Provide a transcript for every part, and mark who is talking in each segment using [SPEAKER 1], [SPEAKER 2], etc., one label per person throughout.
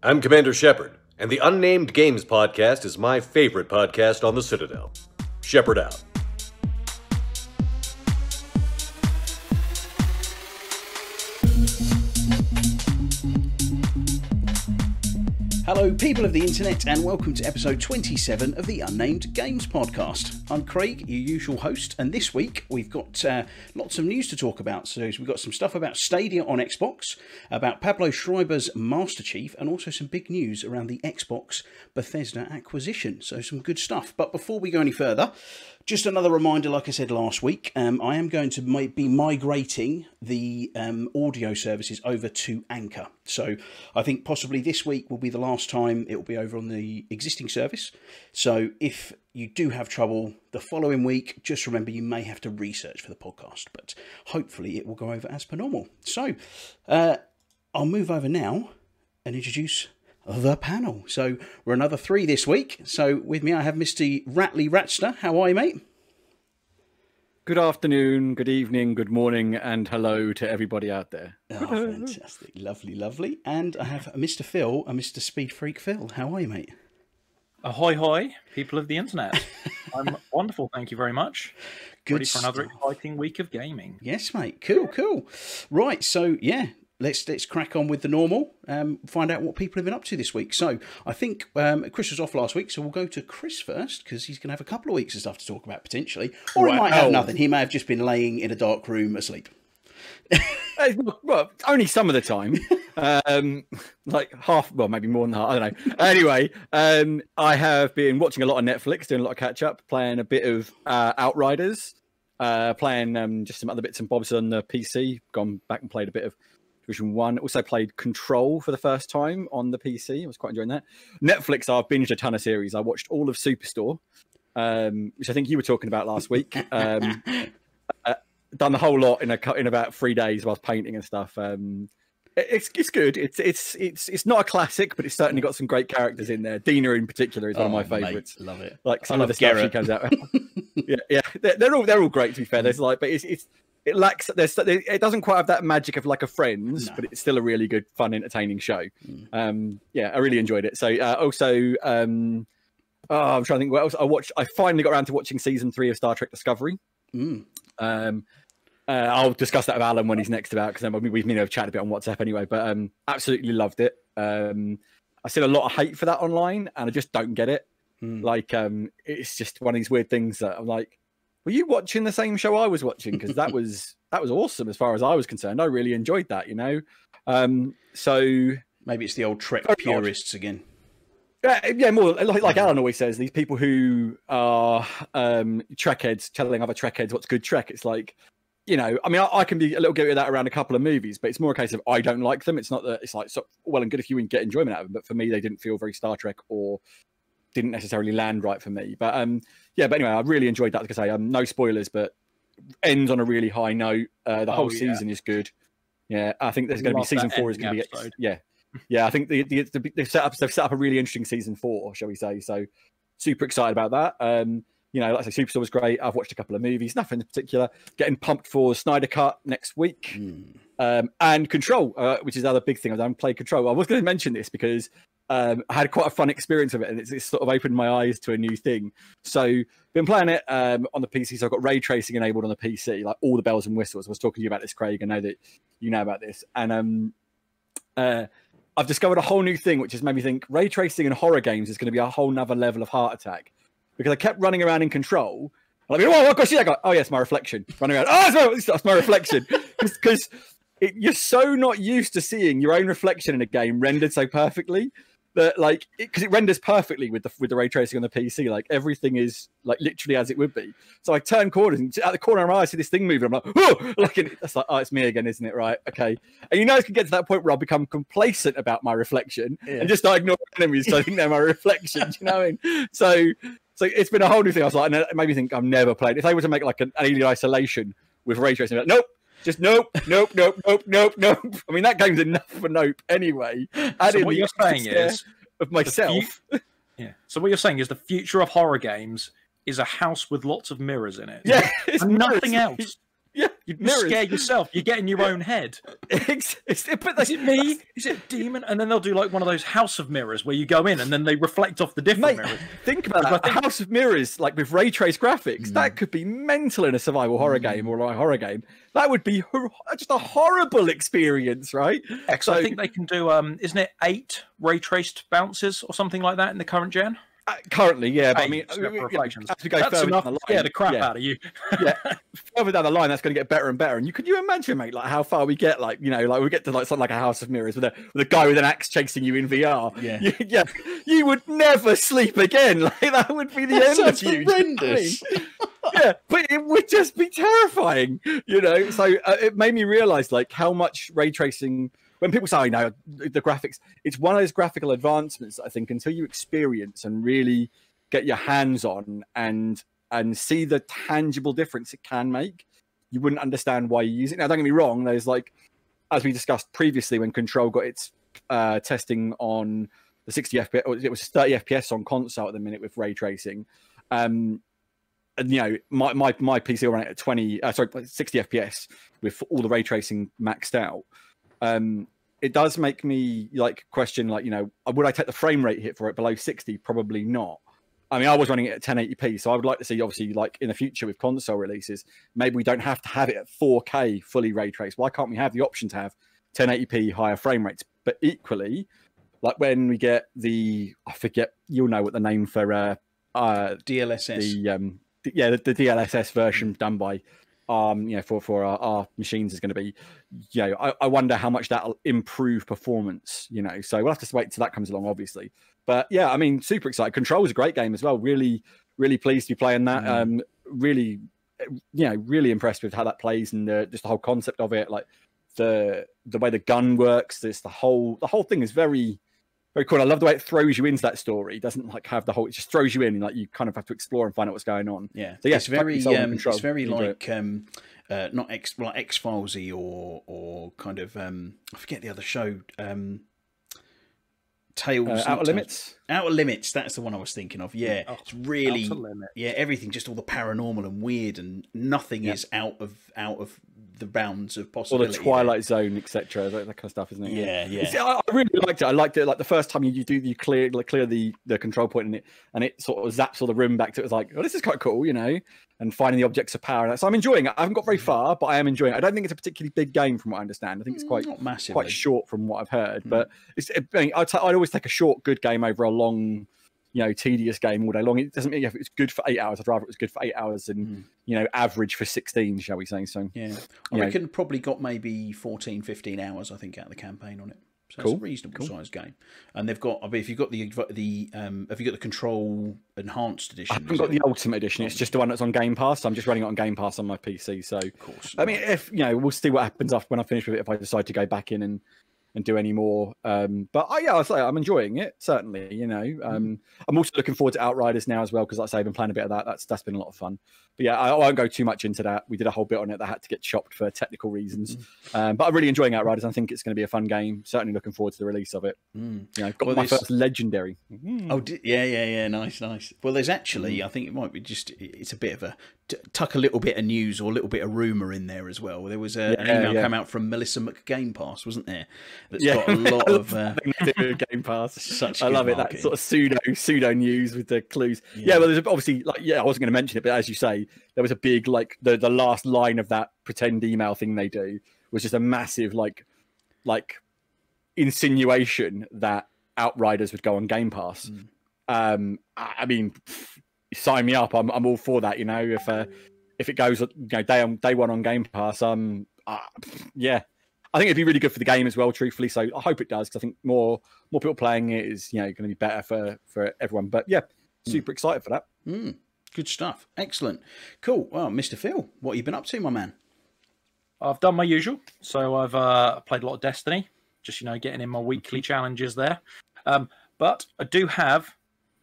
[SPEAKER 1] I'm Commander Shepard, and the Unnamed Games podcast is my favorite podcast on the Citadel. Shepard out.
[SPEAKER 2] Hello, people of the internet, and welcome to episode 27 of the Unnamed Games podcast. I'm Craig, your usual host, and this week we've got lots of news to talk about. So we've got some stuff about Stadia on Xbox, about Pablo Schreiber's Master Chief, and also some big news around the Xbox Bethesda acquisition. So some good stuff. But before we go any further, just another reminder, like I said last week, I am going to be migrating the audio services over to Anchor. So I think possibly this week will be the last time it will be over on the existing service. So if you do have trouble the following week, just remember you may have to research for the podcast, but hopefully it will go over as per normal. So I'll move over now and introduce the panel. So we're another three this week. So with me I have Mr. Ratley Ratster. How are you, mate?
[SPEAKER 3] Good afternoon, good evening, good morning, and hello to everybody out there.
[SPEAKER 2] Oh, fantastic. Lovely, lovely. And I have Mr. Phil and Mr. Speed Freak Phil. How are you, mate?
[SPEAKER 4] Ahoy, hoy, people of the internet. I'm wonderful, thank you very much.
[SPEAKER 2] Good
[SPEAKER 4] Ready for another
[SPEAKER 2] stuff.
[SPEAKER 4] exciting week of gaming.
[SPEAKER 2] Yes, mate. Cool, cool. Right, so yeah, let's crack on with the normal. Find out what people have been up to this week. So I think Chris was off last week, so we'll go to Chris first because he's going to have a couple of weeks of stuff to talk about potentially, or he might have nothing. He may have just been laying in a dark room asleep.
[SPEAKER 3] Well, only some of the time. Like half, well, maybe more than half. I don't know. Anyway, I have been watching a lot of Netflix, doing a lot of catch up, playing a bit of Outriders, playing just some other bits and bobs on the PC. Gone back and played a bit of Division 1. Also played Control for the first time on the PC. I was quite enjoying that. Netflix, I've binged a ton of series. I watched all of Superstore, which I think you were talking about last week. Done the whole lot in about 3 days whilst painting and stuff. It's good. It's not a classic, but it's certainly got some great characters in there. Dina in particular is one of my favourites.
[SPEAKER 2] Love it.
[SPEAKER 3] Like some of the stuff she comes out. yeah, they're all great to be fair. There's like, but it lacks. It doesn't quite have that magic of like a Friends, but it's still a really good, fun, entertaining show. Yeah, I really enjoyed it. So also, I'm trying to think what else I watched. I finally got around to watching season 3 of Star Trek Discovery. I'll discuss that with Alan when he's next about, because we've chatted a bit on WhatsApp anyway. But absolutely loved it. I see a lot of hate for that online, and I just don't get it. Like, it's just one of these weird things that I'm like, were you watching the same show I was watching? Because that was awesome as far as I was concerned. I really enjoyed that, you know. So
[SPEAKER 2] maybe it's the old Trek purists again.
[SPEAKER 3] Yeah, more like Alan always says, these people who are Trek heads telling other Trek heads what's good Trek. It's like, you know, I mean, I can be a little guilty of that around a couple of movies, but it's more a case of I don't like them. It's not that it's like well and good if you get enjoyment out of them, but for me, they didn't feel very Star Trek or didn't necessarily land right for me. But yeah, but anyway, I really enjoyed that. Like I say, no spoilers, but ends on a really high note. The whole season is good. Yeah, I think there's going to be season 4 is going to be yeah. I think they've set up a really interesting season 4, shall we say? So super excited about that. You know, like I say, Superstore was great. I've watched a couple of movies, nothing in particular. Getting pumped for Snyder Cut next week, and Control, which is the other big thing. I haven't played Control. I was going to mention this because I had quite a fun experience with it, and it's sort of opened my eyes to a new thing. So been playing it on the PC. So I've got ray tracing enabled on the PC, like all the bells and whistles. I was talking to you about this, Craig. I know that you know about this, and I've discovered a whole new thing, which has made me think ray tracing in horror games is going to be a whole nother level of heart attack. Because I kept running around in Control. I'm like, oh gosh, yeah, oh yes, my reflection. Running around, it's my reflection. Because you're so not used to seeing your own reflection in a game rendered so perfectly that, like, because it renders perfectly with the ray tracing on the PC. Like everything is like literally as it would be. So I turn corners, and at the corner of my eye, I see this thing moving. I'm like, oh, that's like, oh, it's me again, isn't it? Right, okay. And you know, it can get to that point where I'll become complacent about my reflection and just start ignoring enemies because I think they're my reflection. You know what I mean? So it's been a whole new thing. I was like, and it made me think I've never played. If they were to make like an Alien Isolation with ray tracing, like, nope. Just nope. I mean, that game's enough for nope anyway.
[SPEAKER 4] So what you're saying is
[SPEAKER 3] of myself.
[SPEAKER 4] Yeah. So what you're saying is the future of horror games is a house with lots of mirrors in it.
[SPEAKER 3] Yeah,
[SPEAKER 4] and nothing else.
[SPEAKER 3] Yeah,
[SPEAKER 4] You scare yourself. You get in your own head.
[SPEAKER 3] But
[SPEAKER 4] Is it me? Is it a demon? And then they'll do like one of those house of mirrors where you go in and then they reflect off the different mirrors.
[SPEAKER 3] Think about that. A house of mirrors, like with ray trace graphics, that could be mental in a survival horror game or a horror game. That would be just a horrible experience, right?
[SPEAKER 4] So I think they can do, isn't it 8 ray traced bounces or something like that in the current gen?
[SPEAKER 3] Currently, yeah, but I mean,
[SPEAKER 4] as
[SPEAKER 3] we
[SPEAKER 4] we
[SPEAKER 3] go
[SPEAKER 4] that's
[SPEAKER 3] further
[SPEAKER 4] enough
[SPEAKER 3] down the
[SPEAKER 4] to
[SPEAKER 3] line,
[SPEAKER 4] scare the crap out of you.
[SPEAKER 3] yeah, further down the line, that's going to get better and better. And could you imagine, mate, like how far we get? Like, you know, like we get to like something like a House of Mirrors with a guy with an axe chasing you in VR.
[SPEAKER 2] Yeah,
[SPEAKER 3] you would never sleep again. Like that would be the end of you.
[SPEAKER 2] Horrendous.
[SPEAKER 3] Yeah, but it would just be terrifying, you know. So it made me realize like how much ray tracing. When people say, "No, the graphics," it's one of those graphical advancements. I think until you experience and really get your hands on and see the tangible difference it can make, you wouldn't understand why you use it. Now, don't get me wrong. There's like, as we discussed previously, when Control got its testing on the 60 FPS, or it was 30 FPS on console at the minute with ray tracing. And you know, my PC will run it at 60 FPS with all the ray tracing maxed out. It does make me like question, like, you know, would I take the frame rate hit for it below 60? Probably not. I mean, I was running it at 1080p, so I would like to see, obviously, like in the future with console releases, maybe we don't have to have it at 4K fully ray traced. Why can't we have the option to have 1080p higher frame rates? But equally, like when we get I forget, you'll know what the name for
[SPEAKER 2] DLSS.
[SPEAKER 3] The DLSS version done by you know, for our machines is going to be, you know, I wonder how much that'll improve performance, you know. So we'll have to wait till that comes along, obviously. But yeah, I mean, super excited. Control is a great game as well. Really, really pleased to be playing that. Really, you know, really impressed with how that plays and just the whole concept of it, like the way the gun works. The whole thing is very, very cool. I love the way it throws you into that story. It doesn't like have the whole. It just throws you in, and like you kind of have to explore and find out what's going on.
[SPEAKER 2] Yeah,
[SPEAKER 3] so yeah,
[SPEAKER 2] it's very like not X-Filesy or kind of I forget the other show. Tales
[SPEAKER 3] Outer Limits.
[SPEAKER 2] Outer Limits, that's the one I was thinking of. Yeah, it's really, yeah, everything, just all the paranormal and weird, and nothing is out of the bounds of possibility.
[SPEAKER 3] Or the Twilight Zone, etc. That kind of stuff, isn't it?
[SPEAKER 2] Yeah.
[SPEAKER 3] See, I really liked it. I liked it. Like the first time you clear the control point in it, and it sort of zaps all the room back to it. Was like, oh, this is quite cool, you know. And finding the objects of power. So I'm enjoying it. I haven't got very far, but I am enjoying it. I don't think it's a particularly big game from what I understand. I think it's quite short from what I've heard. But I'd always take a short, good game over a long, you know, tedious game all day long. It doesn't mean if it's good for 8 hours. I'd rather it was good for 8 hours than, you know, average for 16, shall we say. So
[SPEAKER 2] yeah, I reckon probably got maybe 14, 15 hours, I think, out of the campaign on it. So
[SPEAKER 3] cool.
[SPEAKER 2] It's a reasonable sized game, and they've got. I mean, if you've got the have you got the Control Enhanced Edition?
[SPEAKER 3] I haven't got the Ultimate Edition. It's just the one that's on Game Pass. I'm just running it on Game Pass on my PC. So, of course, I mean, if you know, we'll see what happens after when I finish with it. If I decide to go back in and do any more, but I'll say I'm enjoying it. Certainly, you know, I'm also looking forward to Outriders now as well because, like I say, I've been playing a bit of that. That's been a lot of fun. But yeah, I won't go too much into that. We did a whole bit on it that had to get chopped for technical reasons. But I'm really enjoying Outriders. I think it's going to be a fun game. Certainly looking forward to the release of it. You know, got my first legendary.
[SPEAKER 2] Oh, yeah, nice. Well, there's actually, I think it might be it's a bit of a tuck a little bit of news or a little bit of rumor in there as well. There was an email come out from Melissa McGamepass, wasn't there? That's got a lot of
[SPEAKER 3] Game Pass.
[SPEAKER 2] Such
[SPEAKER 3] I love it.
[SPEAKER 2] marketing.
[SPEAKER 3] That sort of pseudo news with the clues. Yeah, well, there's obviously I wasn't going to mention it, but as you say, there was a big like the last line of that pretend email thing they do was just a massive like insinuation that Outriders would go on Game Pass. I mean, sign me up. I'm all for that. You know, if it goes, you know, day one on Game Pass, yeah. I think it'd be really good for the game as well, truthfully. So I hope it does, because I think more people playing it is, you know, going to be better for everyone. But yeah, super excited for that.
[SPEAKER 2] Good stuff. Excellent. Cool. Well, Mr. Phil, what have you been up to, my man?
[SPEAKER 4] I've done my usual. So I've played a lot of Destiny, just, you know, getting in my weekly challenges there. But I do have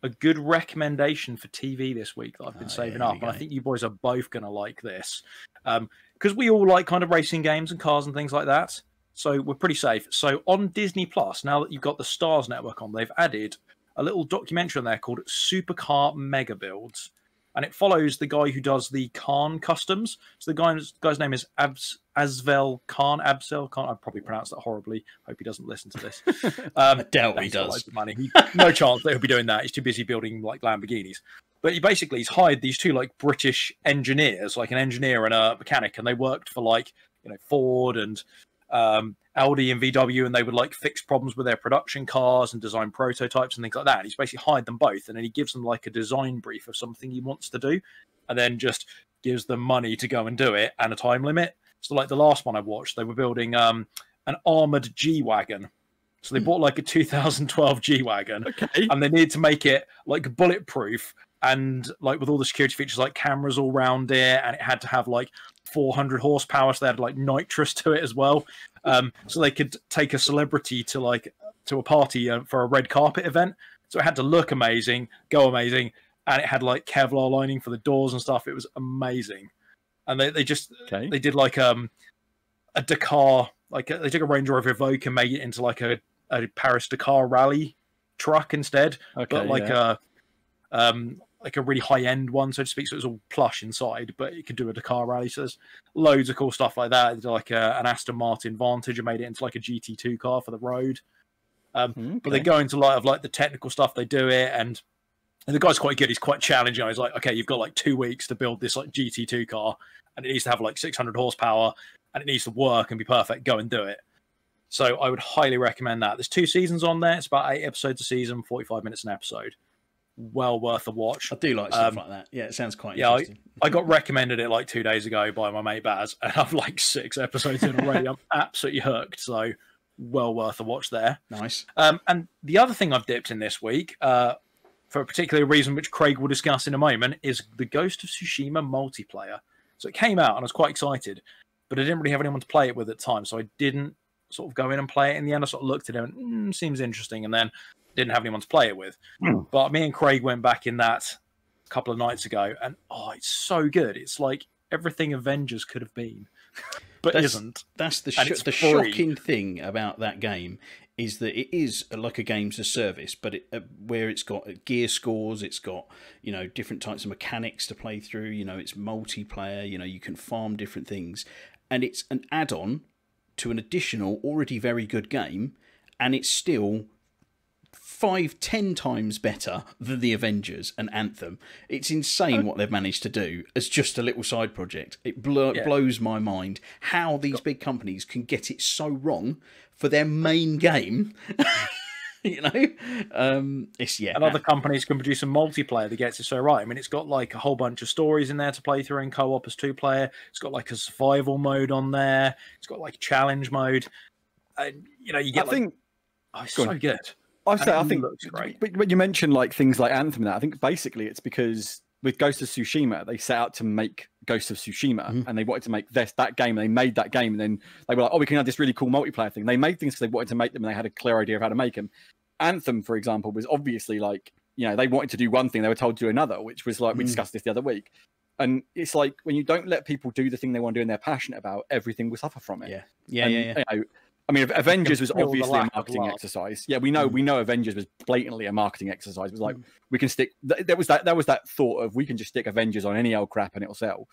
[SPEAKER 4] a good recommendation for TV this week that I've been saving up. And I think you boys are both going to like this. Because we all like kind of racing games and cars and things like that. So we're pretty safe. So on Disney Plus, now that you've got the Stars Network on, they've added a little documentary on there called Supercar Mega Builds. and it follows the guy who does the Khan customs. So the guy's name is Absel Khan. I probably pronounced that horribly. Hope he doesn't listen to this.
[SPEAKER 2] I doubt he does.
[SPEAKER 4] Money. No chance that he'll be doing that. He's too busy building like Lamborghinis. But he's hired these two like British engineers, like an engineer and a mechanic, and they worked for like Ford and Audi and VW, and they would like fix problems with their production cars and design prototypes and things like that. And he's basically hired them both, and then he gives them like a design brief of something he wants to do, and then just gives them money to go and do it and a time limit. So like the last one I watched, they were building an armored G-Wagon. So they bought like a 2012 G-Wagon, and they needed to make it like bulletproof and like with all the security features like cameras all around it, and it had to have like 400 horsepower, so they had like nitrous to it as well. So they could take a celebrity to a party for a red carpet event. So it had to look amazing, go amazing, and it had like Kevlar lining for the doors and stuff. It was amazing. And they did like a Dakar, they took a Range Rover Evoque and made it into like a Paris Dakar rally truck instead, but like a really high-end one, so to speak. So it was all plush inside, but it could do a Dakar rally. So there's loads of cool stuff like that. They did like an Aston Martin Vantage and made it into like a GT2 car for the road. But they go into a lot of like the technical stuff. They do it, and the guy's quite good. He's quite challenging. He's like, okay, you've got like 2 weeks to build this like GT2 car, and it needs to have like 600 horsepower, and it needs to work and be perfect. Go and do it. So I would highly recommend that. There's 2 seasons on there. It's about 8 episodes a season, 45 minutes an episode. Well worth a watch.
[SPEAKER 2] I do like stuff like that. Yeah, it sounds quite interesting.
[SPEAKER 4] I got recommended it like 2 days ago by my mate Baz, and I've like 6 episodes in already. I'm absolutely hooked. So well worth a watch there.
[SPEAKER 2] Nice.
[SPEAKER 4] And the other thing I've dipped in this week, for a particular reason which Craig will discuss in a moment, is the Ghost of Tsushima multiplayer. So it came out and I was quite excited, but I didn't really have anyone to play it with at the time, so I didn't sort of go in and play it. In the end, I sort of looked at it and seems interesting, and then didn't have anyone to play it with. But me and Craig went back in that a couple of nights ago, and it's so good. It's like everything Avengers could have been, but isn't.
[SPEAKER 2] That's the shocking thing about that game, is that it is like a games as service, but where it's got gear scores, it's got different types of mechanics to play through. It's multiplayer. You can farm different things, and it's an add-on to an additional already very good game, and it's still 5-10 times better than the Avengers and Anthem. It's insane what they've managed to do as just a little side project. It blows my mind how these big companies can get it so wrong for their main game. And
[SPEAKER 4] other companies can produce a multiplayer that gets it so right. I mean, it's got like a whole bunch of stories in there to play through in co-op as 2-player. It's got like a survival mode on there. It's got like challenge mode. And you get it's so good.
[SPEAKER 3] I think looks great. But you mentioned like things like Anthem. I think basically it's because with Ghost of Tsushima, they set out to make Ghost of Tsushima, and they wanted to make that game. And they made that game, and then they were like, "Oh, we can have this really cool multiplayer thing." They made things because they wanted to make them, and they had a clear idea of how to make them. Anthem, for example, was obviously like they wanted to do one thing, they were told to do another, which was like we discussed this the other week. And it's like when you don't let people do the thing they want to do and they're passionate about, everything will suffer from it.
[SPEAKER 2] Yeah.
[SPEAKER 3] I mean, Avengers was obviously a marketing exercise. Yeah, we know Avengers was blatantly a marketing exercise. It was like we can stick. There was that thought of we can just stick Avengers on any old crap and it'll sell,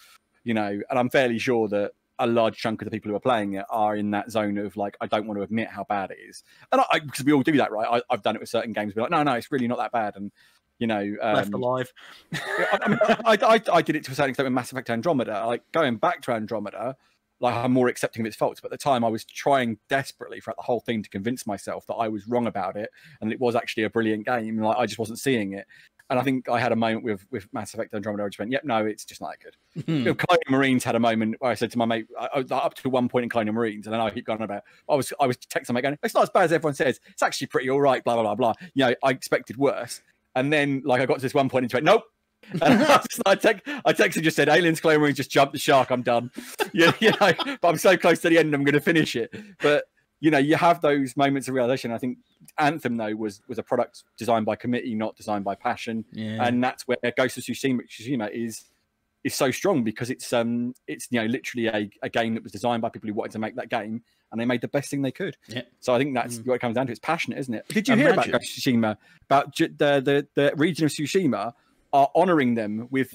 [SPEAKER 3] And I'm fairly sure that a large chunk of the people who are playing it are in that zone of like, I don't want to admit how bad it is, and because we all do that, right? I've done it with certain games. We're like, no, it's really not that bad, and
[SPEAKER 4] Left Alive.
[SPEAKER 3] I did it to a certain extent with Mass Effect Andromeda. Like going back to Andromeda. Like I'm more accepting of its faults, but at the time I was trying desperately throughout the whole thing to convince myself that I was wrong about it and it was actually a brilliant game. Like I just wasn't seeing it, and I think I had a moment with Mass Effect Andromeda. I just went, "Yep, no, it's just not that good." Colonial Marines had a moment where I said to my mate, up to one point in Colonial Marines, and then I keep going about. I was texting my mate going, "It's not as bad as everyone says. It's actually pretty all right." Blah blah blah blah. I expected worse, and then like I got to this one point and went, "Nope." And I texted, just said, "Aliens, Colonial Marines, just jumped the shark. I'm done." But I'm so close to the end, I'm going to finish it. But you have those moments of realization. I think Anthem though was a product designed by committee, not designed by passion, and that's where Ghost of Tsushima is so strong, because it's literally a game that was designed by people who wanted to make that game, and they made the best thing they could. Yeah. So I think that's what it comes down to. It's passionate, isn't it? Did you hear about Ghost of Tsushima? About the region of Tsushima are honouring them with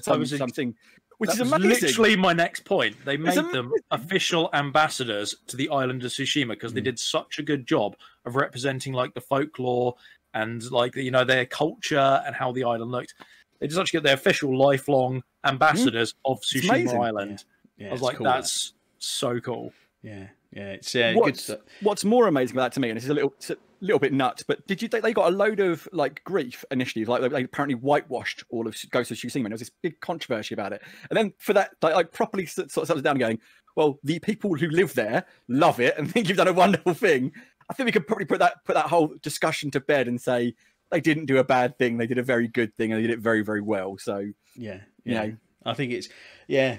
[SPEAKER 3] something, which is amazing.
[SPEAKER 4] Literally my next point. They made them official ambassadors to the island of Tsushima because they did such a good job of representing like the folklore and like their culture and how the island looked. They just actually get their official lifelong ambassadors of Tsushima Island.
[SPEAKER 2] Yeah,
[SPEAKER 4] I was like, cool, that's so cool.
[SPEAKER 2] Yeah, it's good stuff.
[SPEAKER 3] What's more amazing about that to me, and it's a little bit nuts, but did you think they got a load of like grief initially? Like they apparently whitewashed all of Ghost of Tsushima. There was this big controversy about it, and then for that, like properly sort of settled down, going, well, the people who live there love it and think you've done a wonderful thing. I think we could probably put that whole discussion to bed and say they didn't do a bad thing. They did a very good thing, and they did it very, very well. So
[SPEAKER 2] yeah.
[SPEAKER 3] You know,
[SPEAKER 2] I think it's no,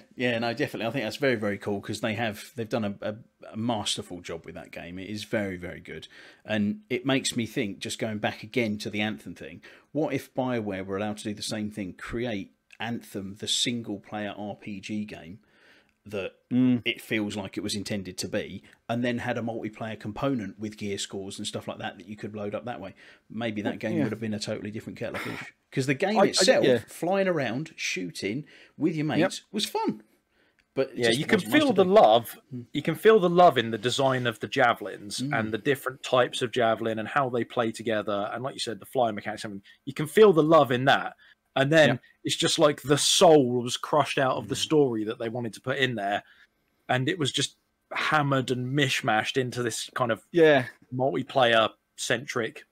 [SPEAKER 2] definitely. I think that's very, very cool because they've done a masterful job with that game. It is very, very good, and it makes me think. Just going back again to the Anthem thing, what if BioWare were allowed to do the same thing? Create Anthem, the single-player RPG game that it feels like it was intended to be, and then had a multiplayer component with gear scores and stuff like that you could load up that way. Maybe that game would have been a totally different kettle of fish. Because the game itself, flying around, shooting with your mates, was fun. But
[SPEAKER 4] you can feel the love. You can feel the love in the design of the javelins and the different types of javelin and how they play together. And like you said, the flying mechanics. I mean, you can feel the love in that. And then it's just like the soul was crushed out of the story that they wanted to put in there. And it was just hammered and mishmashed into this kind of multiplayer-centric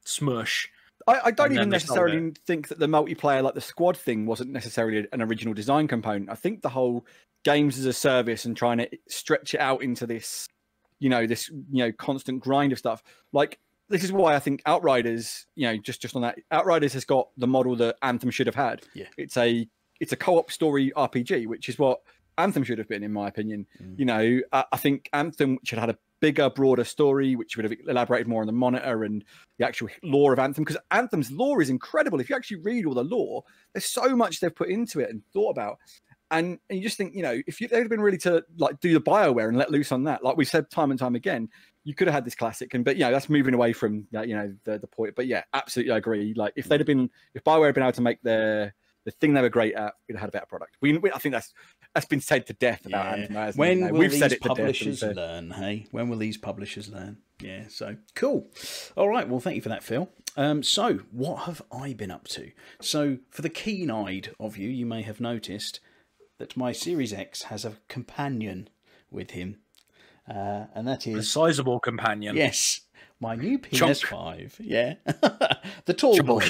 [SPEAKER 4] smush.
[SPEAKER 3] I don't even necessarily think that the multiplayer, like the squad thing, wasn't necessarily an original design component. I think the whole games as a service and trying to stretch it out into this, constant grind of stuff. Like, this is why I think Outriders, just on that, Outriders has got the model that Anthem should have had. Yeah. It's a co-op story RPG, which is what Anthem should have been, in my opinion. I think Anthem should have had a bigger, broader story, which would have elaborated more on the monitor and the actual lore of Anthem, because Anthem's lore is incredible. If you actually read all the lore, there's so much they've put into it and thought about. And you just think, if they'd have been really to like do the BioWare and let loose on that, like we've said time and time again, you could have had this classic. But that's moving away from the point. But yeah, absolutely, I agree. Like if BioWare had been able to make the thing they were great at, we'd have had a better product. I think that's been said to death about Anthem.
[SPEAKER 2] When will these publishers learn? Hey, when will these publishers learn? Yeah, so cool. All right, well, thank you for that, Phil. So what have I been up to? So for the keen-eyed of you, you may have noticed that my Series X has a companion with him, and that is
[SPEAKER 4] a sizable companion.
[SPEAKER 2] Yes, my new PS5. Yeah, the tall boy.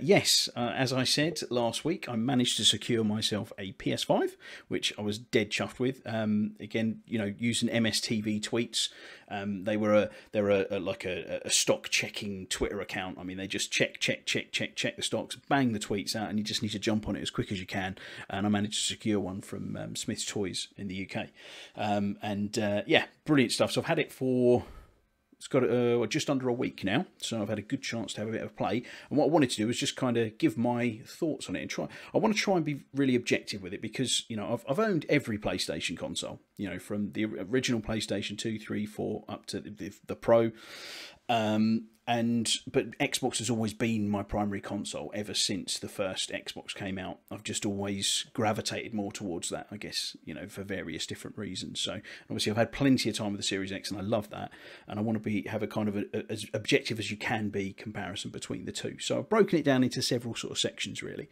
[SPEAKER 2] Yes, as I said last week, I managed to secure myself a PS5, which I was dead chuffed with. Again, using MSTV tweets. They're like a stock checking Twitter account. I mean, they just check the stocks, bang the tweets out, and you just need to jump on it as quick as you can. And I managed to secure one from Smith's Toys in the UK. Brilliant stuff. So I've had it for It's got just under a week now, so I've had a good chance to have a bit of play. And what I wanted to do was just kind of give my thoughts on it and try. I want to try and be really objective with it because, you know, I've owned every PlayStation console, you know, from the original PlayStation 2, 3, 4 up to the Pro. But Xbox has always been my primary console ever since the first Xbox came out. I've just always gravitated more towards that, I guess, you know, for various different reasons. So obviously I've had plenty of time with the Series X and I love that. And I want to have a kind of as objective as you can be comparison between the two. So I've broken it down into several sort of sections, really.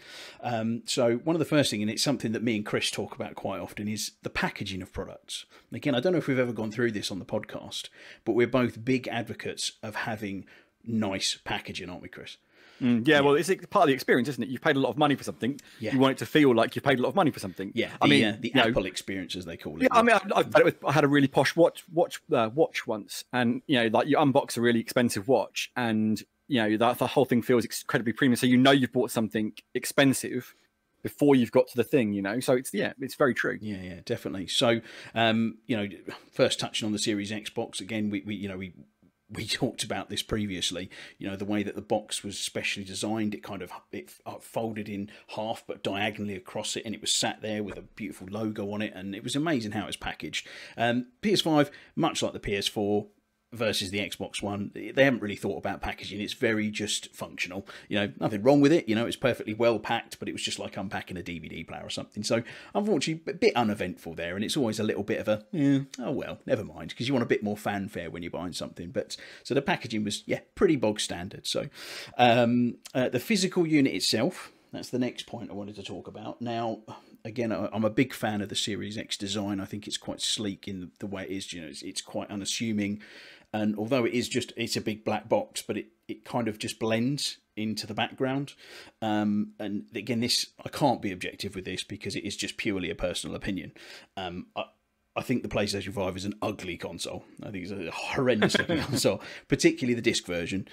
[SPEAKER 2] So one of the first thing, and it's something that me and Chris talk about quite often, is the packaging of products. Again, I don't know if we've ever gone through this on the podcast, but we're both big advocates of having nice packaging, aren't we, Chris?
[SPEAKER 3] Yeah, well, it's part of the experience, isn't it? You've paid a lot of money for something. Yeah. You want it to feel like you've paid a lot of money for something.
[SPEAKER 2] Yeah, the Apple experience, as they call it.
[SPEAKER 3] Yeah, I mean, I had a really posh watch once, and you know, like you unbox a really expensive watch, and you know the whole thing feels incredibly premium. So you know you've bought something expensive before you've got to the thing, you know. So it's very true.
[SPEAKER 2] Yeah, definitely. So you know, first touching on the Series Xbox again, we talked about this previously, you know, the way that the box was specially designed. It folded in half but diagonally across it, and it was sat there with a beautiful logo on it, and it was amazing how it was packaged. PS5, much like the PS4, versus the Xbox One, they haven't really thought about packaging. It's very just functional. You know, nothing wrong with it. You know, it's perfectly well packed, but it was just like unpacking a DVD player or something. So unfortunately, a bit uneventful there, and it's always a little bit of a, oh well, never mind, because you want a bit more fanfare when you're buying something. But so the packaging was, pretty bog standard. So the physical unit itself, that's the next point I wanted to talk about. Now, again, I'm a big fan of the Series X design. I think it's quite sleek in the way it is. You know, it's quite unassuming. And although it's a big black box, but it kind of just blends into the background. And again, I can't be objective with this because it is just purely a personal opinion. I think the PlayStation 5 is an ugly console. I think it's a horrendous looking console, particularly the disc version.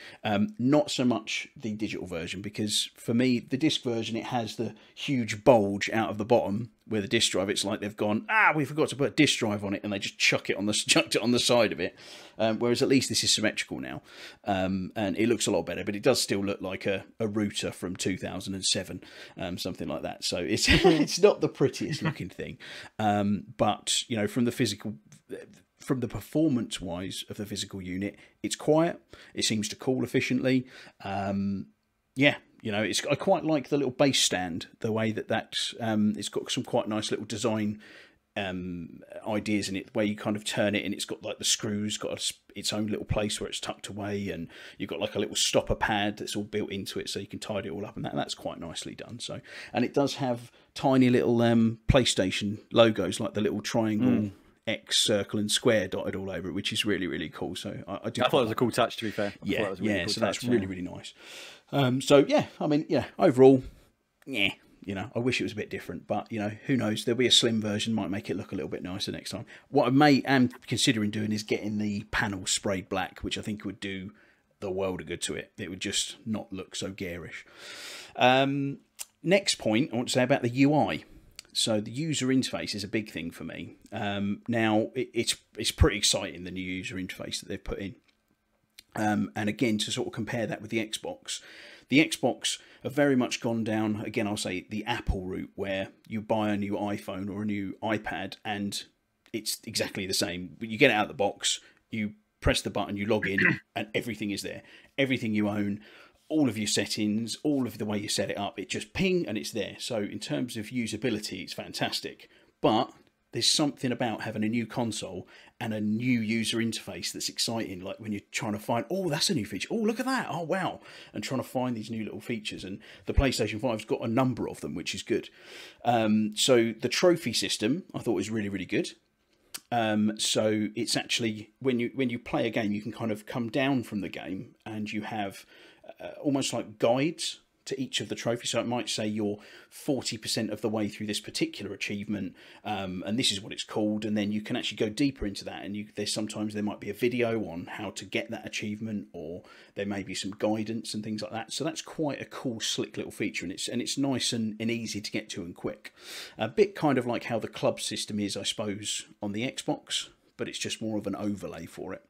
[SPEAKER 2] Not so much the digital version, because for me, the disc version, it has the huge bulge out of the bottom where the disc drive, it's like they've gone, we forgot to put a disc drive on it, and they just chucked it on the side of it. Whereas at least this is symmetrical now, and it looks a lot better, but it does still look like a router from 2007, something like that. So it's it's not the prettiest looking thing, but you know, from the performance wise of the physical unit, it's quiet. It seems to cool efficiently. You know, I quite like the little base stand, the way that it's got some quite nice little design ideas in it, where you kind of turn it and it's got like the screws, got its own little place where it's tucked away, and you've got like a little stopper pad that's all built into it so you can tidy it all up, and that's quite nicely done. So, and it does have tiny little PlayStation logos, like the little triangle, X, circle and square dotted all over it, which is really, really cool. So I thought it
[SPEAKER 3] was a cool touch, to be fair.
[SPEAKER 2] So that's really, really nice. So yeah, I mean, overall, you know, I wish it was a bit different, but you know, who knows? There'll be a slim version, might make it look a little bit nicer next time. What I am considering doing is getting the panel sprayed black, which I think would do the world of good to it. It would just not look so garish. Next point I want to say about the UI. So the user interface is a big thing for me. Now it's pretty exciting, the new user interface that they've put in. And again, to sort of compare that with the Xbox have very much gone down, again, I'll say the Apple route, where you buy a new iPhone or a new iPad and it's exactly the same. You get it out of the box, you press the button, you log in, and everything is there. Everything you own, all of your settings, all of the way you set it up, it just ping and it's there. So in terms of usability, it's fantastic. But there's something about having a new console and a new user interface that's exciting, like when you're trying to find, that's a new feature, look at that, wow, and trying to find these new little features. And the PlayStation 5's got a number of them, which is good. So the trophy system I thought was really, really good. So it's actually, when you play a game, you can kind of come down from the game and you have almost like guides to each of the trophies. So it might say you're 40% of the way through this particular achievement, and this is what it's called, and then you can actually go deeper into that, and sometimes there might be a video on how to get that achievement, or there may be some guidance and things like that. So that's quite a cool, slick little feature, and it's nice and easy to get to and quick. A bit kind of like how the club system is, I suppose, on the Xbox, but it's just more of an overlay for it.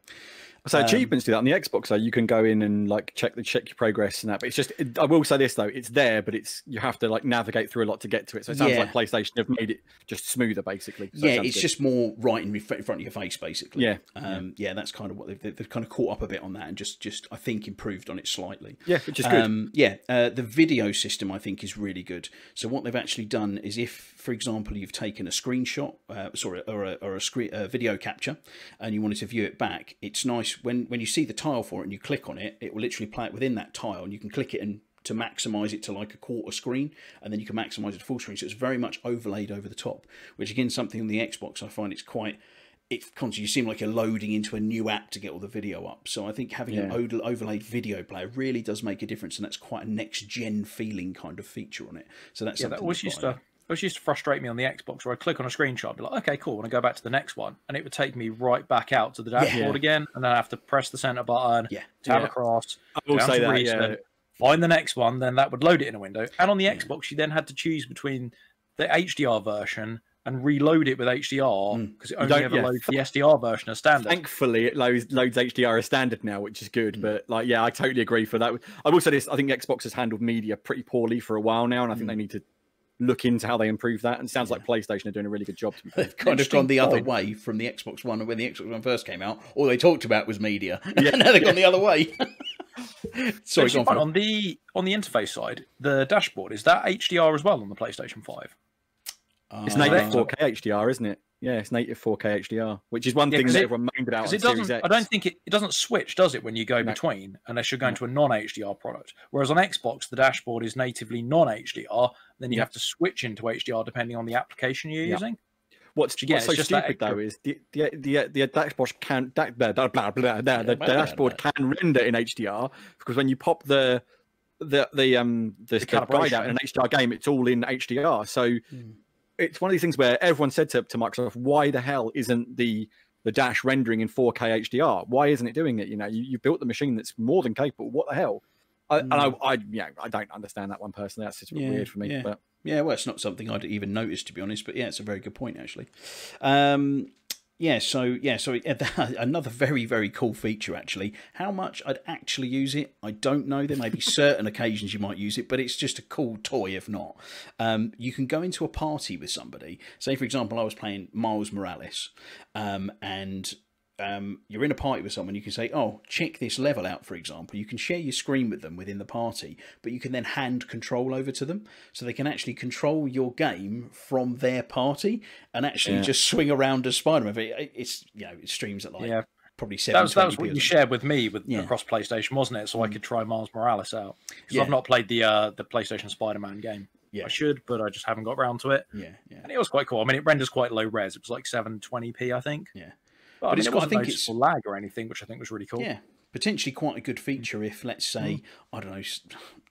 [SPEAKER 3] So achievements do that on the Xbox, so you can go in and like check your progress and that. But it's just, I will say this though, it's there, but you have to like navigate through a lot to get to it. So it sounds like PlayStation have made it just smoother, basically. So
[SPEAKER 2] it's just more right in front of your face, basically.
[SPEAKER 3] Yeah,
[SPEAKER 2] that's kind of what they've kind of caught up a bit on that, and just I think improved on it slightly.
[SPEAKER 3] Yeah, which is good.
[SPEAKER 2] The video system I think is really good. So what they've actually done is, if, for example, you've taken a screenshot, or a video capture, and you wanted to view it back, it's nice when you see the tile for it and you click on it, it will literally play it within that tile, and you can click it and to maximize it to like a quarter screen, and then you can maximize it to full screen. So it's very much overlaid over the top, which again, something on the Xbox I find it's constantly, you seem like you're loading into a new app to get all the video up. So I think having an overlaid video player really does make a difference, and that's quite a next gen feeling kind of feature on it. So that's something
[SPEAKER 4] which used to frustrate me on the Xbox, where I'd click on a screenshot, I'd be like, okay, cool, and I go back to the next one, and it would take me right back out to the dashboard again, and then I have to press the center button, tab across, find the next one, then that would load it in a window. And on the Xbox, you then had to choose between the HDR version and reload it with HDR, because it only ever loads the SDR version as standard.
[SPEAKER 3] Thankfully, it loads HDR as standard now, which is good. But like, I totally agree for that. I will say this: I think Xbox has handled media pretty poorly for a while now, and I think they need to look into how they improve that. And it sounds like PlayStation are doing a really good job. To be fair.
[SPEAKER 2] They've kind of gone the other way from the Xbox One. When the Xbox One first came out, all they talked about was media. And now they've gone the other way. Sorry, go on.
[SPEAKER 4] On the interface side, the dashboard, is that HDR as well on the PlayStation 5?
[SPEAKER 3] It's native 4K HDR, isn't it? Yeah, it's native 4K HDR, which is one thing that everyone moaned about.
[SPEAKER 4] It doesn't. I don't think it doesn't switch, does it, when you go between, unless you're going to a non-HDR product. Whereas on Xbox, the dashboard is natively non-HDR. Then you have to switch into HDR depending on the application you're using.
[SPEAKER 3] What's so stupid though is the dashboard can the dashboard can render in HDR, because when you pop the guide out in an HDR game, it's all in HDR. So it's one of these things where everyone said to Microsoft, why the hell isn't the dash rendering in 4K HDR? Why isn't it doing it? You know, you built the machine that's more than capable. What the hell? I don't understand that one personally. That's just weird for me. But
[SPEAKER 2] yeah, well, it's not something I'd even noticed, to be honest. But yeah, it's a very good point, actually. So another very, very cool feature, actually. How much I'd actually use it, I don't know. There may be certain occasions you might use it, but it's just a cool toy if not. You can go into a party with somebody. Say, for example, I was playing Miles Morales, and you're in a party with someone. You can say, oh, check this level out, for example. You can share your screen with them within the party, but you can then hand control over to them, so they can actually control your game from their party and actually just swing around as Spider-Man. It's, you know, it streams at like probably 720p.
[SPEAKER 4] That was what you shared with me across PlayStation, wasn't it? So I could try Miles Morales out, because I've not played the PlayStation Spider-Man game. I should, but I just haven't got around to it. And it was quite cool. I mean, it renders quite low res. It was like 720p, I think. But I mean, it wasn't noticeable lag or anything, which I think was really cool.
[SPEAKER 2] Yeah, potentially quite a good feature if, let's say, I don't know,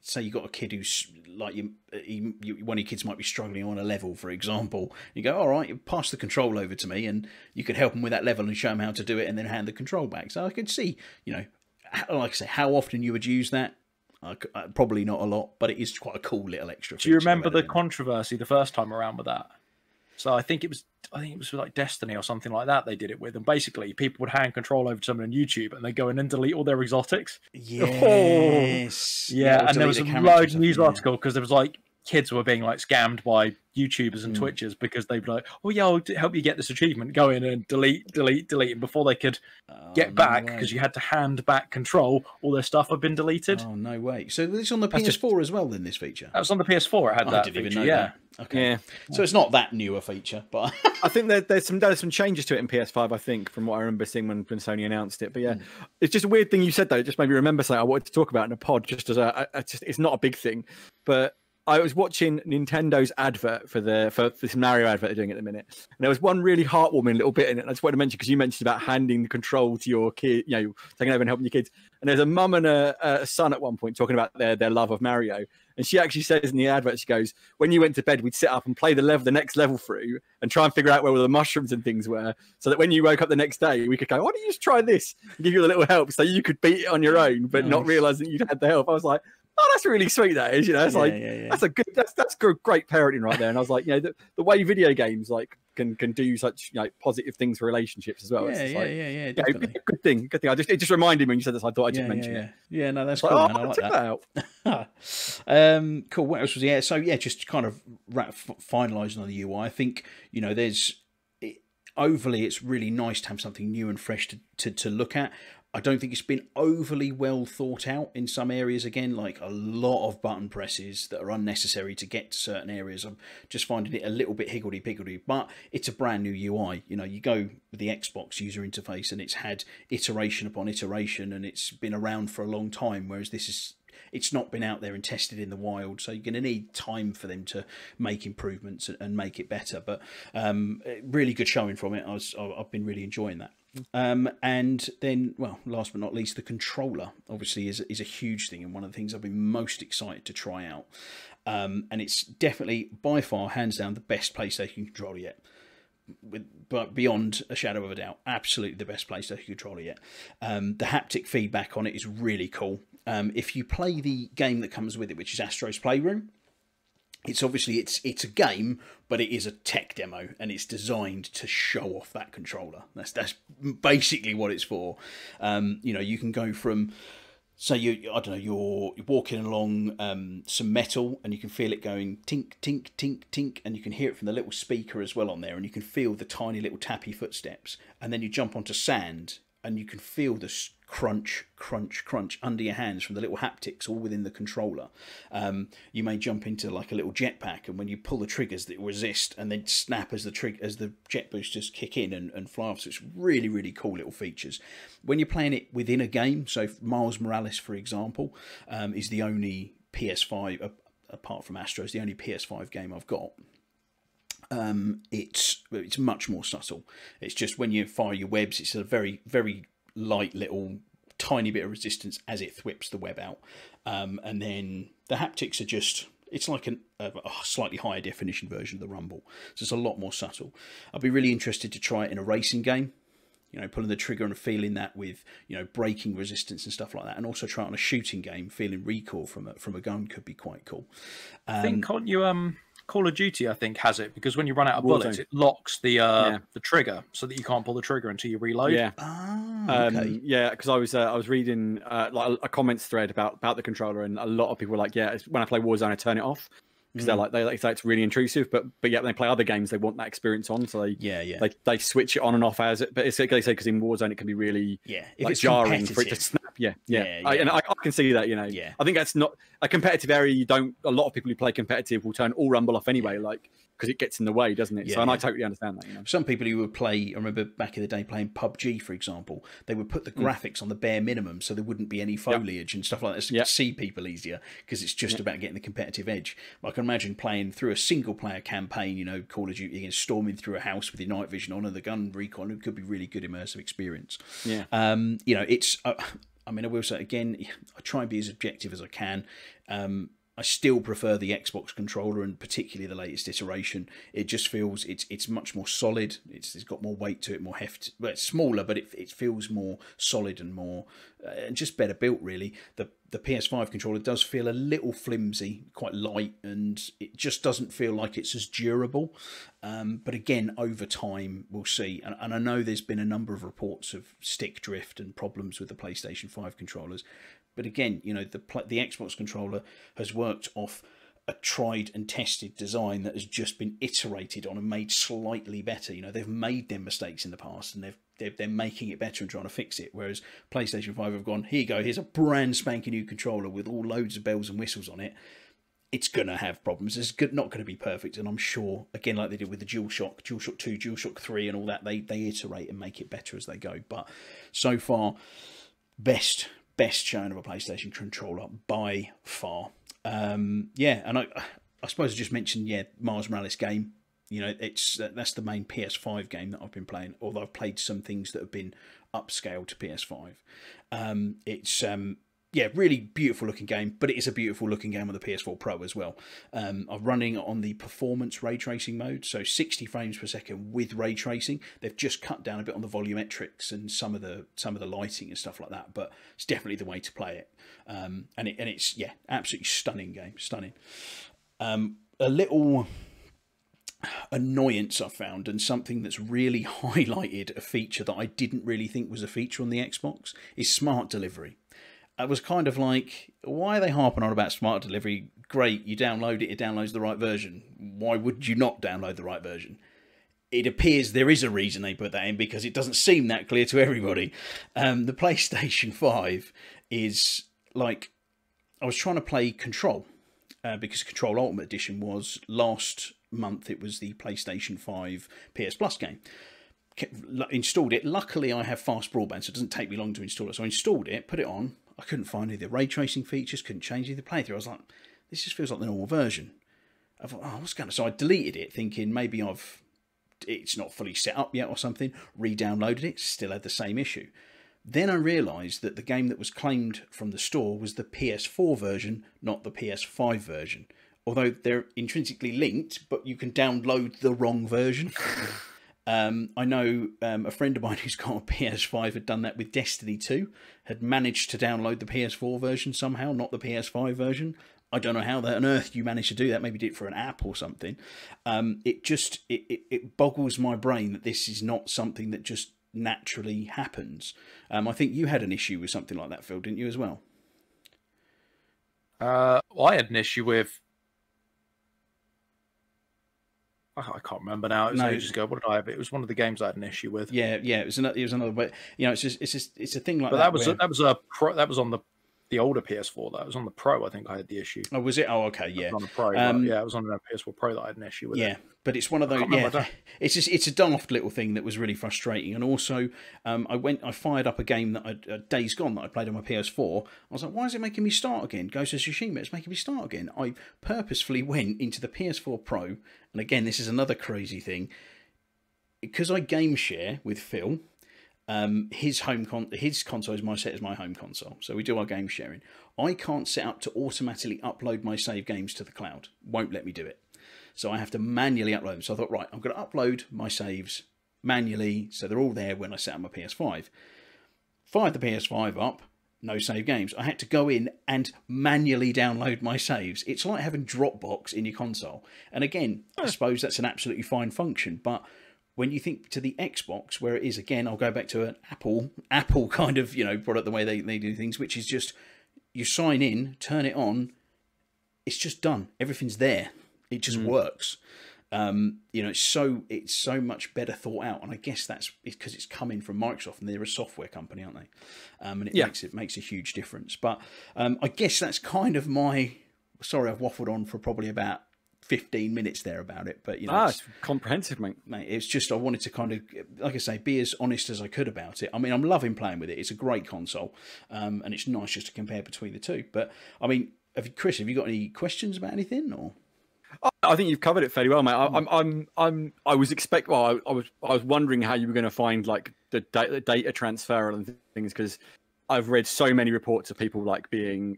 [SPEAKER 2] say you got a kid who's like one of your kids might be struggling on a level, for example. You go, all right, you pass the control over to me, and you could help them with that level and show them how to do it, and then hand the control back. So I could see, you know, like I say, how often you would use that. Probably not a lot, but it is quite a cool little extra feature.
[SPEAKER 4] Do you remember the controversy the first time around with that? So I think it was like Destiny or something like that they did it with, and basically people would hand control over to someone on YouTube and they go in and delete all their exotics.
[SPEAKER 2] Yes.
[SPEAKER 4] And there was a load of news article because there was like kids were being like scammed by YouTubers and Twitchers because they'd be like, oh yeah, I'll help you get this achievement, go in and delete, and before they could get back, because you had to hand back control, all their stuff had been deleted.
[SPEAKER 2] Oh no way. So it's on the PS4 as well then, this feature?
[SPEAKER 4] That was on the PS4, it had that
[SPEAKER 2] didn't
[SPEAKER 4] feature,
[SPEAKER 2] even know that. Okay. So it's not that newer feature, but
[SPEAKER 3] I think there's some changes to it in PS5, I think, from what I remember seeing when Sony announced it. But yeah, it's just a weird thing you said though. It just made me remember something I wanted to talk about in a pod, just as it's not a big thing, but I was watching Nintendo's advert for this Mario advert they're doing at the minute, and there was one really heartwarming little bit in it. And I just wanted to mention, because you mentioned about handing the control to your kid, you know, taking over and helping your kids. And there's a mum and a son at one point talking about their love of Mario, and she actually says in the advert, she goes, "When you went to bed, we'd sit up and play the next level through, and try and figure out where all the mushrooms and things were, so that when you woke up the next day, we could go, why don't you just try this, and give you a little help, so you could beat it on your own, but not realize that you'd had the help." I was like, oh, that's really sweet. That is, you know, it's that's great parenting right there. And I was like, you know, the way video games like can do such, you know, positive things for relationships as well.
[SPEAKER 2] Definitely.
[SPEAKER 3] Good thing. It just reminded me when you said this. I thought I'd just mention it.
[SPEAKER 2] Yeah, no, that's cool. Man. I like that. Cool. What else was So just kind of finalising on the UI. I think, you know, overly, it's really nice to have something new and fresh to look at. I don't think it's been overly well thought out in some areas. Again, like a lot of button presses that are unnecessary to get to certain areas. I'm just finding it a little bit higgledy-piggledy, but it's a brand new UI. You know, you go with the Xbox user interface and it's had iteration upon iteration and it's been around for a long time, whereas it's not been out there and tested in the wild, so you're going to need time for them to make improvements and make it better. But really good showing from it. I've been really enjoying that. And then, well, last but not least, the controller obviously is a huge thing, and one of the things I've been most excited to try out. And it's definitely, by far, hands down, the best PlayStation controller yet. But beyond a shadow of a doubt, absolutely the best PlayStation controller yet. The haptic feedback on it is really cool. If you play the game that comes with it, which is Astro's Playroom, it's obviously it's a game, but it is a tech demo, and it's designed to show off that controller. That's basically what it's for. You know, you can go from So I don't know, you're walking along some metal and you can feel it going tink, tink, tink, tink, and you can hear it from the little speaker as well on there, and you can feel the tiny little tappy footsteps. And then you jump onto sand and you can feel the crunch, crunch, crunch under your hands from the little haptics all within the controller. You may jump into like a little jetpack, and when you pull the triggers, they resist and then snap as the jet boosters kick in and fly off. So it's really, really cool little features. When you're playing it within a game, so Miles Morales, for example, is the only PS5, apart from Astro, is the only PS5 game I've got. It's much more subtle. It's just when you fire your webs, it's a very, very light little tiny bit of resistance as it thwips the web out, and then the haptics are just, it's like a slightly higher definition version of the rumble, so it's a lot more subtle. I'd be really interested to try it in a racing game, you know, pulling the trigger and feeling that with, you know, braking resistance and stuff like that, and also try it on a shooting game, feeling recoil from a gun could be quite cool.
[SPEAKER 4] I think, can't you Call of Duty, I think, has it, because when you run out of bullets, it locks the trigger so that you can't pull the trigger until you reload.
[SPEAKER 3] Yeah,
[SPEAKER 2] Okay.
[SPEAKER 3] yeah, because I was reading like a comments thread about the controller, and a lot of people were like, yeah, when I play Warzone, I turn it off because they say it's really intrusive. But yeah, when they play other games, they want that experience on, so they switch it on and off as it. But it's like they say, because in Warzone it can be really
[SPEAKER 2] if
[SPEAKER 3] like
[SPEAKER 2] it's
[SPEAKER 3] jarring for it to snap. I can see that. You know, I think that's not a competitive area. A lot of people who play competitive will turn all rumble off anyway, like, because it gets in the way, doesn't it? And I totally understand that. You know? Some
[SPEAKER 2] people who would play, I remember back in the day playing PUBG, for example, they would put the graphics on the bare minimum so there wouldn't be any foliage and stuff like that, so you could see people easier, because it's just about getting the competitive edge. But I can imagine playing through a single player campaign, you know, Call of Duty, against storming through a house with your night vision on and the gun recoil. It could be really good immersive experience. You know, it's I mean, I will say again, I try and be as objective as I can. I still prefer the Xbox controller, and particularly the latest iteration. It just feels it's much more solid. It's got more weight to it, more heft. Well, it's smaller, but it feels more solid and more and just better built. Really, the PS5 controller does feel a little flimsy, quite light, and it just doesn't feel like it's as durable. But again, over time, we'll see. And I know there's been a number of reports of stick drift and problems with the PlayStation 5 controllers. But again, you know, the Xbox controller has worked off a tried and tested design that has just been iterated on and made slightly better. You know, they've made their mistakes in the past, and they're making it better and trying to fix it. Whereas PlayStation 5 have gone, here you go, here's a brand spanking new controller with all loads of bells and whistles on it. It's going to have problems. It's not going to be perfect. And I'm sure, again, like they did with the DualShock 2, DualShock 3 and all that, they iterate and make it better as they go. But so far, best showing of a PlayStation controller by far. And I suppose I just mentioned, Miles Morales game. You know, that's the main PS5 game that I've been playing, although I've played some things that have been upscaled to PS5. It's really beautiful looking game, but it is a beautiful looking game on the PS4 Pro as well. I'm running on the performance ray tracing mode, so 60 frames per second with ray tracing. They've just cut down a bit on the volumetrics and some of the lighting and stuff like that, but it's definitely the way to play it. And it's absolutely stunning game, stunning. A little annoyance I found, and something that's really highlighted a feature that I didn't really think was a feature on the Xbox, is smart delivery. I was kind of like, why are they harping on about smart delivery? Great, you download it downloads the right version. Why would you not download the right version? It appears there is a reason they put that in, because it doesn't seem that clear to everybody. The PlayStation 5 is like, I was trying to play Control, because Control Ultimate Edition was last month. It was the PlayStation 5 PS Plus game. Installed it. Luckily, I have fast broadband, so it doesn't take me long to install it. So I installed it, put it on. I couldn't find any of the ray tracing features, couldn't change any of the playthrough. I was like, this just feels like the normal version. I thought, oh, what's going on? So I deleted it, thinking maybe it's not fully set up yet or something. Re-downloaded it, still had the same issue. Then I realised that the game that was claimed from the store was the PS4 version, not the PS5 version. Although they're intrinsically linked, but you can download the wrong version. I know a friend of mine who's got a PS5 had done that with Destiny 2, had managed to download the PS4 version somehow, not the PS5 version. I don't know how on earth you managed to do that. Maybe did it for an app or something. It boggles my brain that this is not something that just naturally happens. I think you had an issue with something like that, Phil, didn't you, as well?
[SPEAKER 4] Well, I had an issue with. I can't remember now. It was ages ago. What did I have? It was one of the games I had an issue with.
[SPEAKER 2] Yeah, it was another. But you know, it's a thing like
[SPEAKER 4] but
[SPEAKER 2] that.
[SPEAKER 4] That was a pro. That was on the older PS4. That was on the Pro. I think I had the issue.
[SPEAKER 2] Oh, was it? Oh, okay, yeah.
[SPEAKER 4] On the Pro. Yeah, it was on the PS4 Pro that I had an issue with.
[SPEAKER 2] Yeah, but it's one of those. Yeah, it's a daft little thing that was really frustrating. And also, I fired up a game that Days Gone that I played on my PS4. I was like, why is it making me start again? Ghost of Tsushima, it's making me start again. I purposefully went into the PS4 Pro, and again, this is another crazy thing, because I game share with Phil. His console is my set as my home console, so we do our game sharing. I can't set up to automatically upload my save games to the cloud. Won't let me do it, so I have to manually upload them. So I thought, right, I'm going to upload my saves manually, so they're all there when I set up my PS5. Fired the PS5 up, no save games. I had to go in and manually download my saves. It's like having Dropbox in your console. And again, I suppose that's an absolutely fine function, but when you think to the Xbox, where it is, again, I'll go back to an Apple kind of, product, the way they do things, which is just, you sign in, turn it on, it's just done. Everything's there. It just works. It's so much better thought out. And I guess that's because it's coming from Microsoft, and they're a software company, aren't they? And it makes a huge difference. But I guess that's kind of sorry, I've waffled on for probably about 15 minutes there about it, but
[SPEAKER 3] it's comprehensive, mate.
[SPEAKER 2] It's just, I wanted to kind of, like I say, be as honest as I could about it. I mean, I'm loving playing with it. It's a great console, and it's nice just to compare between the two. But I mean, Chris, have you got any questions about anything, or?
[SPEAKER 3] I think you've covered it fairly well, mate. I was wondering how you were going to find like the data transfer and things, because I've read so many reports of people like being,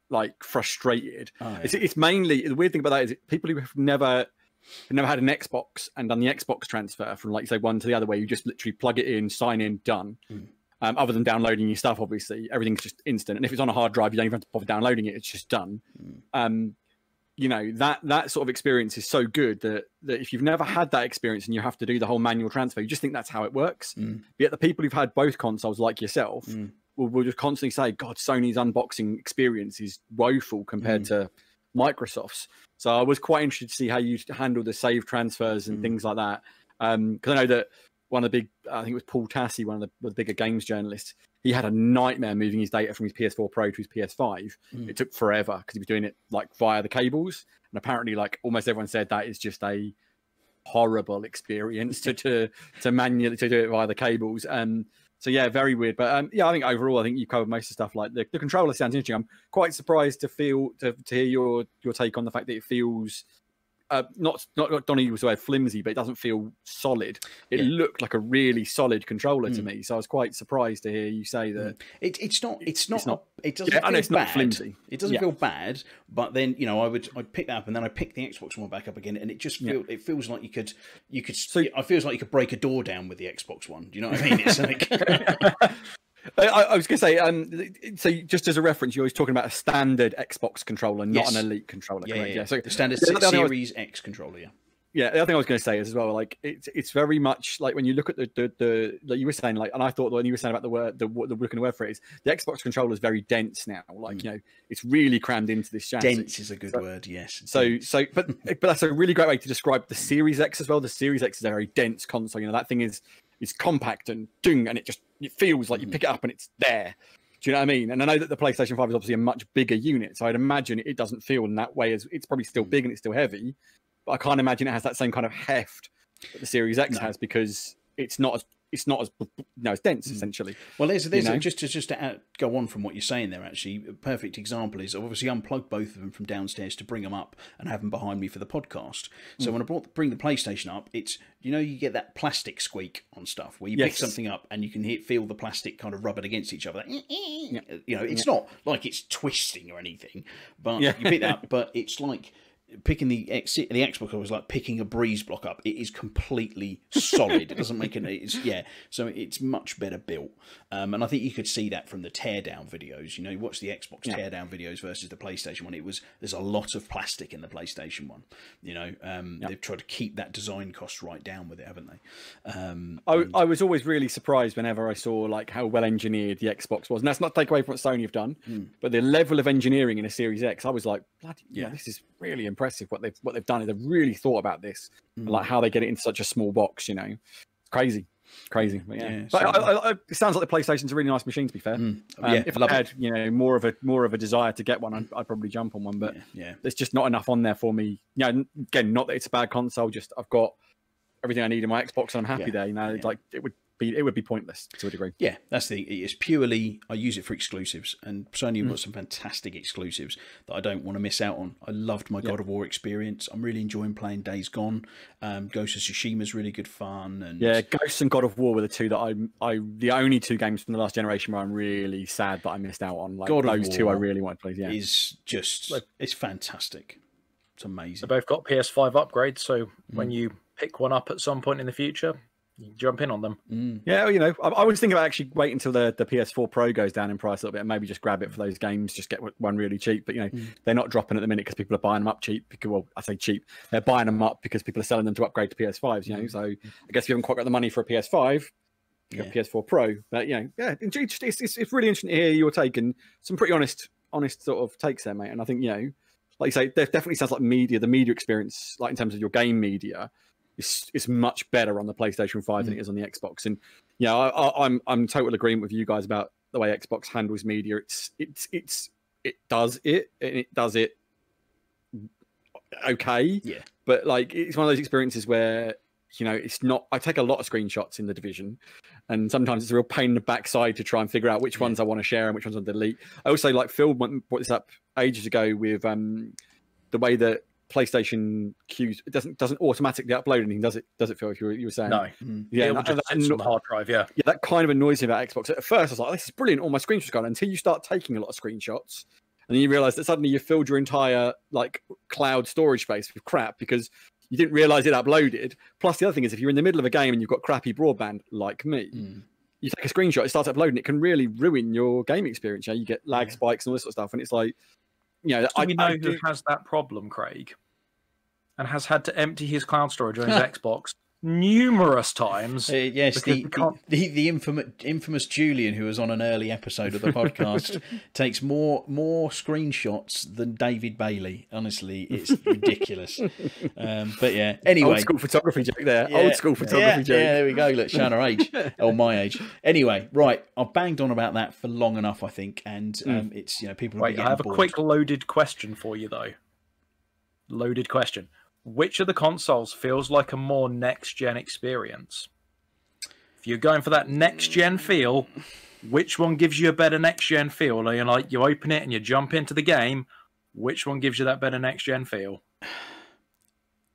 [SPEAKER 3] like frustrated. Oh, yeah. It's mainly, the weird thing about that is people who have never had an Xbox and done the Xbox transfer from, like, say, one to the other, where you just literally plug it in, sign in, done. Other than downloading your stuff, obviously everything's just instant, and if it's on a hard drive, you don't even have to bother downloading it, it's just done. That sort of experience is so good that if you've never had that experience and you have to do the whole manual transfer, you just think that's how it works. Yet the people who've had both consoles, like yourself, will just constantly say, God, Sony's unboxing experience is woeful compared to Microsoft's. So I was quite interested to see how you handle the save transfers and things like that. Because I know that one of the big, I think it was Paul Tassi, one of the bigger games journalists, he had a nightmare moving his data from his PS4 Pro to his PS5. It took forever because he was doing it like via the cables. And apparently, like, almost everyone said that is just a horrible experience to manually do it via the cables. So yeah, very weird. But I think overall, I think you covered most of the stuff. Like the controller sounds interesting. I'm quite surprised to hear your take on the fact that it feels not Donnie was aware flimsy, but it doesn't feel solid. It looked like a really solid controller to me. So I was quite surprised to hear you say that
[SPEAKER 2] it's not. It doesn't feel bad.
[SPEAKER 3] Not flimsy.
[SPEAKER 2] It doesn't feel bad. But then I'd pick that up, and then I pick the Xbox One back up again, and it just feels like you could. So I feels like you could break a door down with the Xbox One. Do you know what I mean? It's like.
[SPEAKER 3] I was going to say, so just as a reference, you're always talking about a standard Xbox controller, not an Elite controller.
[SPEAKER 2] Yeah.
[SPEAKER 3] So
[SPEAKER 2] the standard Series X controller.
[SPEAKER 3] Yeah, the other thing I was going to say is as well, like it's very much like when you look at the like you were saying, like, and I thought when you were saying about the looking word for it is the Xbox controller is very dense now. Like it's really crammed into this chassis.
[SPEAKER 2] Dense is a good word, yes.
[SPEAKER 3] But that's a really great way to describe the Series X as well. The Series X is a very dense console. That thing is compact and and it feels like you pick it up and it's there. Do you know what I mean? And I know that the PlayStation 5 is obviously a much bigger unit, so I'd imagine it doesn't feel in that way, as it's probably still big and it's still heavy, but I can't imagine it has that same kind of heft that the Series X has, because it's not as it's dense essentially.
[SPEAKER 2] Well, there's just to go on from what you're saying there. Actually, a perfect example is I've obviously unplugged both of them from downstairs to bring them up and have them behind me for the podcast. So when I bring the PlayStation up, it's you get that plastic squeak on stuff where you pick something up and you can feel the plastic kind of rubbing against each other. It's not like it's twisting or anything, but you pick that up, but it's like picking the Xbox was like picking a breeze block up. It is completely solid. It doesn't make so it's much better built. And I think you could see that from the teardown videos. You know, you watch the Xbox teardown videos versus the PlayStation one. There's a lot of plastic in the PlayStation one. You know, they've tried to keep that design cost right down with it, haven't they?
[SPEAKER 3] I was always really surprised whenever I saw like how well engineered the Xbox was. And that's not to take away from what Sony have done, but the level of engineering in a Series X, I was like, bloody, this is really impressive what they've done. Is they've really thought about this, and like how they get it into such a small box. You know, it's crazy. But it sounds like the PlayStation's a really nice machine, to be fair. If I had more of a desire to get one, I'd probably jump on one. But there's just not enough on there for me. You know, again, not that it's a bad console, just I've got everything I need in my Xbox, and I'm happy there. You know, like it would be pointless to a degree.
[SPEAKER 2] Yeah, that's the thing. It's purely I use it for exclusives, and Sony have got some fantastic exclusives that I don't want to miss out on. I loved my God of War experience. I'm really enjoying playing Days Gone. Ghost of Tsushima is really good fun. And
[SPEAKER 3] Ghost and God of War were the two that the only two games from the last generation where I'm really sad that I missed out on. Like
[SPEAKER 2] God
[SPEAKER 3] those
[SPEAKER 2] of War
[SPEAKER 3] two I really want to play. Yeah,
[SPEAKER 2] is just it's fantastic. It's amazing.
[SPEAKER 4] They both got PS5 upgrades, so when you pick one up at some point in the future, you jump in on them.
[SPEAKER 3] Yeah, you know, I was thinking about actually wait until the PS4 Pro goes down in price a little bit and maybe just grab it for those games, just get one really cheap. But, you know, they're not dropping at the minute because people are buying them up cheap. Because, well, I say cheap. They're buying them up because people are selling them to upgrade to PS5s, you know. So I guess if you haven't quite got the money for a PS5, you got a PS4 Pro. But, you know, it's really interesting to hear your take and some pretty honest sort of takes there, mate. And I think, you know, like you say, there definitely sounds like the media experience, like in terms of your game media, is much better on the PlayStation 5 than it is on the Xbox. And yeah, I'm total agreement with you guys about the way Xbox handles media. It does it okay. Yeah. But like it's one of those experiences where, you know, it's not. I take a lot of screenshots in The Division, and sometimes it's a real pain in the backside to try and figure out which ones I want to share and which ones I want to delete. I also like Phil brought this up ages ago with the way that PlayStation queues doesn't automatically upload anything, does it? Phil? You were saying
[SPEAKER 4] no.
[SPEAKER 3] Yeah,
[SPEAKER 4] it just sits on the hard drive. Yeah,
[SPEAKER 3] that kind of annoys me about Xbox. At first, I was like, "This is brilliant, all my screenshots gone." Until you start taking a lot of screenshots, and then you realise that suddenly you've filled your entire like cloud storage space with crap because you didn't realise it uploaded. Plus, the other thing is, if you're in the middle of a game and you've got crappy broadband like me, you take a screenshot, it starts uploading, it can really ruin your game experience. You know, you get lag spikes and all this sort of stuff, and it's like, you know,
[SPEAKER 4] do we know who has that problem, Craig, and has had to empty his cloud storage on his Xbox numerous times?
[SPEAKER 2] Yes, the infamous Julian, who was on an early episode of the podcast, takes more screenshots than David Bailey. Honestly, it's ridiculous. But yeah, anyway,
[SPEAKER 3] old school photography joke there. Yeah, old school photography joke.
[SPEAKER 2] Yeah, there we go. Look, showing our age, or my age. Anyway, right, I've banged on about that for long enough, I think, and it's, you know, people.
[SPEAKER 4] Wait, I have a quick loaded question for you though. Loaded question. Which of the consoles feels like a more next-gen experience? If you're going for that next-gen feel, which one gives you a better next-gen feel? Or you're like, you open it and you jump into the game, which one gives you that better next-gen feel?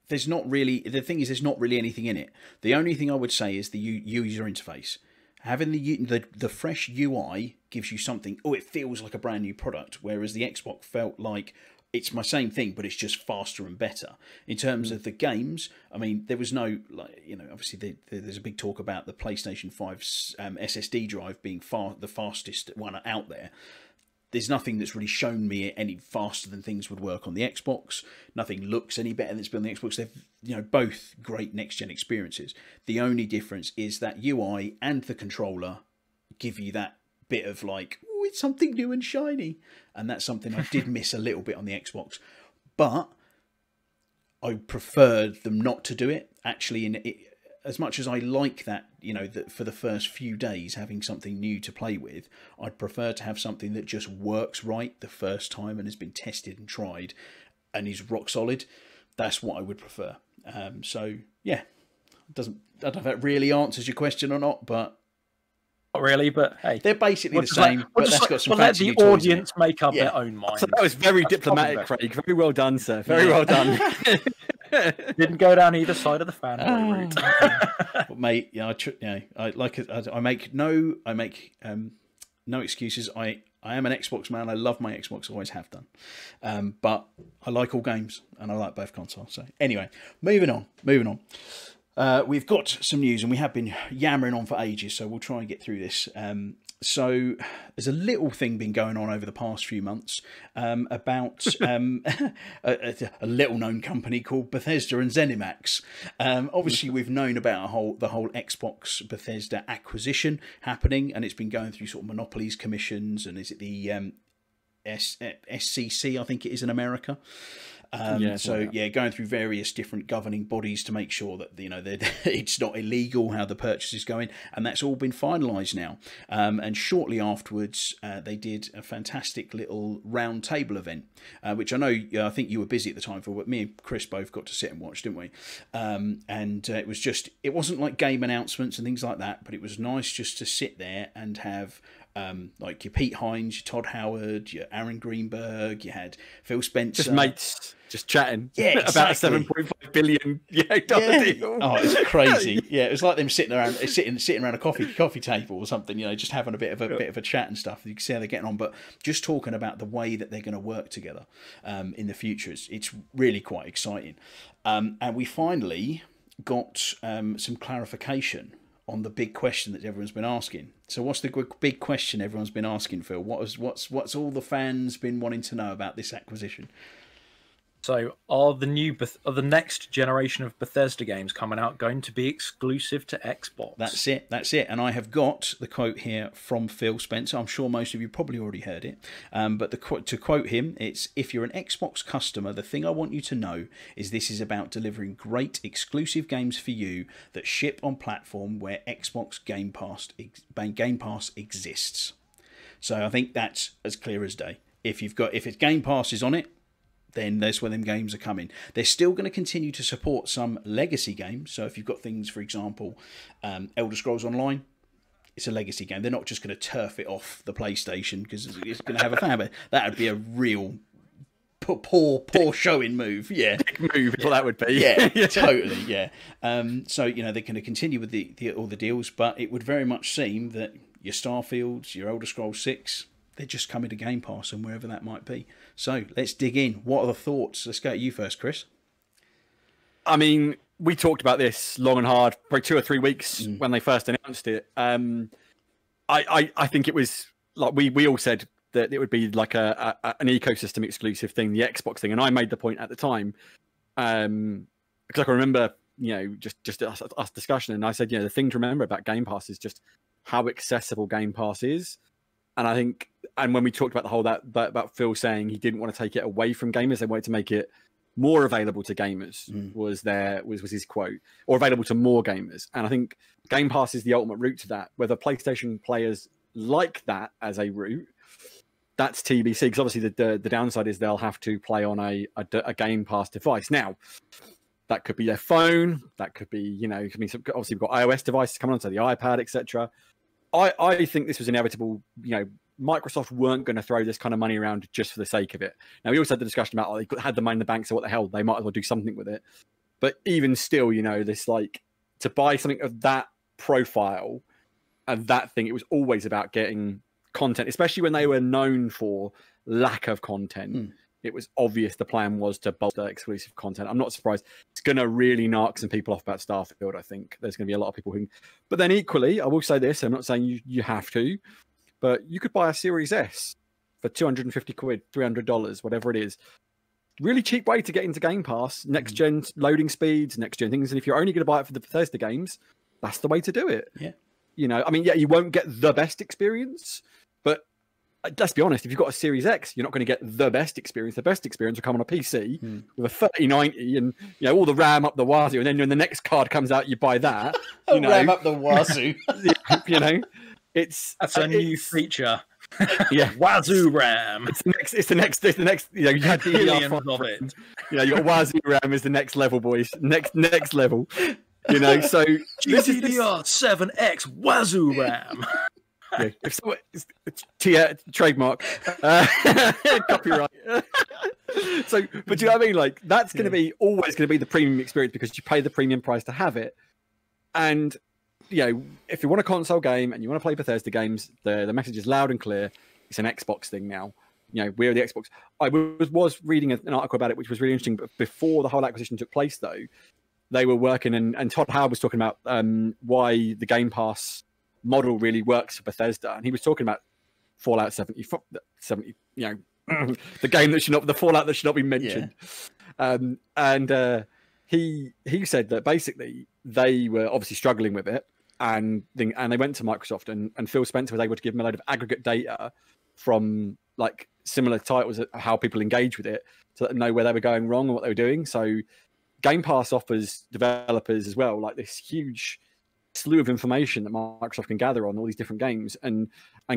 [SPEAKER 2] There's not really... The thing is, there's not really anything in it. The only thing I would say is the user interface. Having the fresh UI gives you something... Oh, it feels like a brand new product, whereas the Xbox felt like... It's my same thing, but it's just faster and better. In terms of the games, I mean, there was no, like, you know, obviously there's a big talk about the PlayStation 5's SSD drive being the fastest one out there. There's nothing that's really shown me any faster than things would work on the Xbox. Nothing looks any better than it's been on the Xbox. They're, you know, both great next-gen experiences. The only difference is that UI and the controller give you that bit of like, oh, it's something new and shiny, and that's something I did miss a little bit on the Xbox, but I preferred them not to do it. Actually, as much as I like that, you know, that for the first few days having something new to play with, I'd prefer to have something that just works right the first time and has been tested and tried and is rock solid. That's what I would prefer. So yeah, I don't know if that really answers your question or not, but
[SPEAKER 4] not really, but hey,
[SPEAKER 2] they're basically the same. But that's got some fancy
[SPEAKER 4] let the audience make up their own mind.
[SPEAKER 3] So that was very diplomatic, Craig. Very well done, sir. Very well done.
[SPEAKER 4] Didn't go down either side of the fanboy route.
[SPEAKER 2] But mate, I make no excuses. I I am an Xbox man. I love my Xbox, always have done. But I like all games, and I like both consoles. So anyway, moving on. We've got some news, and we have been yammering on for ages, so we'll try and get through this. So there's a little thing been going on over the past few months about a little-known company called Bethesda and ZeniMax. Obviously, we've known about the whole Xbox Bethesda acquisition happening, and it's been going through sort of monopolies commissions, and is it the SCC, I think it is in America. Going through various different governing bodies to make sure that it's not illegal how the purchase is going, and that's all been finalised now. And shortly afterwards, they did a fantastic little round table event, which I think you were busy at the time for, but me and Chris both got to sit and watch, didn't we? It wasn't like game announcements and things like that, but it was nice just to sit there and have like your Pete Hines, your Todd Howard, your Aaron Greenberg, you had Phil Spencer.
[SPEAKER 3] Just mates, just chatting.
[SPEAKER 2] Yeah, exactly.
[SPEAKER 3] About a $7.5 billion deal.
[SPEAKER 2] Oh, it's crazy. Yeah, it was like them sitting around a coffee table or something, just having a bit of a chat and stuff. You can see how they're getting on, but just talking about the way that they're going to work together in the future. It's really quite exciting. And we finally got some clarification on the big question that everyone's been asking. So what's the big question everyone's been asking, Phil? What's all the fans been wanting to know about this acquisition?
[SPEAKER 4] So are the next generation of Bethesda games coming out going to be exclusive to Xbox?
[SPEAKER 2] That's it. And I have got the quote here from Phil Spencer. I'm sure most of you probably already heard it. But to quote him, it's, "If you're an Xbox customer, the thing I want you to know is this is about delivering great exclusive games for you that ship on platform where Xbox Game Pass exists." So I think that's as clear as day. If it's Game Pass is on it, then that's where them games are coming. They're still going to continue to support some legacy games. So if you've got things, for example, Elder Scrolls Online, it's a legacy game. They're not just going to turf it off the PlayStation because it's going to have a fan base. That would be a real poor showing move. Yeah,
[SPEAKER 3] big move. What that would be.
[SPEAKER 2] Yeah, totally. Yeah. So they're going to continue with all the deals, but it would very much seem that your Starfields, your Elder Scrolls 6. They're just coming to Game Pass and wherever that might be. So let's dig in. What are the thoughts? Let's go at you first, Chris.
[SPEAKER 3] I mean, we talked about this long and hard, probably 2 or 3 weeks when they first announced it. I think it was like we all said that it would be like an ecosystem exclusive thing, the Xbox thing, and I made the point at the time because I can remember, just us discussion, and I said, the thing to remember about Game Pass is just how accessible Game Pass is. And I think, and when we talked about the whole about Phil saying he didn't want to take it away from gamers, they wanted to make it more available to gamers. Was his quote, or available to more gamers. And I think Game Pass is the ultimate route to that. Whether PlayStation players like that as a route, that's TBC. Because obviously the downside is they'll have to play on a Game Pass device. Now, that could be their phone. That could be obviously we've got iOS devices coming on, so the iPad, etc. I think this was inevitable. Microsoft weren't going to throw this kind of money around just for the sake of it. Now, we also had the discussion about they had the money in the bank, so what the hell, they might as well do something with it. But even still, this to buy something of that profile and that thing, it was always about getting content, especially when they were known for lack of content. It was obvious the plan was to bolster exclusive content. I'm not surprised. It's going to really knock some people off about Starfield, I think. There's going to be a lot of people who... But then equally, I will say this, I'm not saying you have to, but you could buy a Series S for 250 quid, $300, whatever it is. Really cheap way to get into Game Pass. Next-gen loading speeds, next-gen things. And if you're only going to buy it for the Bethesda games, that's the way to do it.
[SPEAKER 2] Yeah.
[SPEAKER 3] You won't get the best experience, but let's be honest, if you've got a Series X, you're not going to get the best experience. The best experience will come on a PC with a 3090 and all the RAM up the wazoo. And then when the next card comes out, you buy that.
[SPEAKER 2] RAM up the wazoo.
[SPEAKER 4] That's a new feature.
[SPEAKER 3] Yeah,
[SPEAKER 4] Wazoo RAM.
[SPEAKER 3] It's the next. You had the
[SPEAKER 4] billions of it.
[SPEAKER 3] You got Wazoo RAM is the next level, boys. Next level. So this is
[SPEAKER 4] GDDR 7X Wazoo RAM.
[SPEAKER 3] Yeah, it's trademark, copyright. But do you know what I mean? That's going to be always going to be the premium experience because you pay the premium price to have it. And if you want a console game and you want to play Bethesda games, the message is loud and clear. it's an Xbox thing now. You know, we're the Xbox. I was reading an article about it, which was really interesting. But before the whole acquisition took place, though, they were working, and Todd Howard was talking about why the Game Pass model really works for Bethesda, and he was talking about Fallout 70, you know, the game that should not, the Fallout that should not be mentioned. Yeah. He said that basically they were obviously struggling with it, and they went to Microsoft, and Phil Spencer was able to give them a load of aggregate data from like similar titles, how people engage with it, to know where they were going wrong and what they were doing. So Game Pass offers developers as well like this huge slew of information that Microsoft can gather on all these different games, and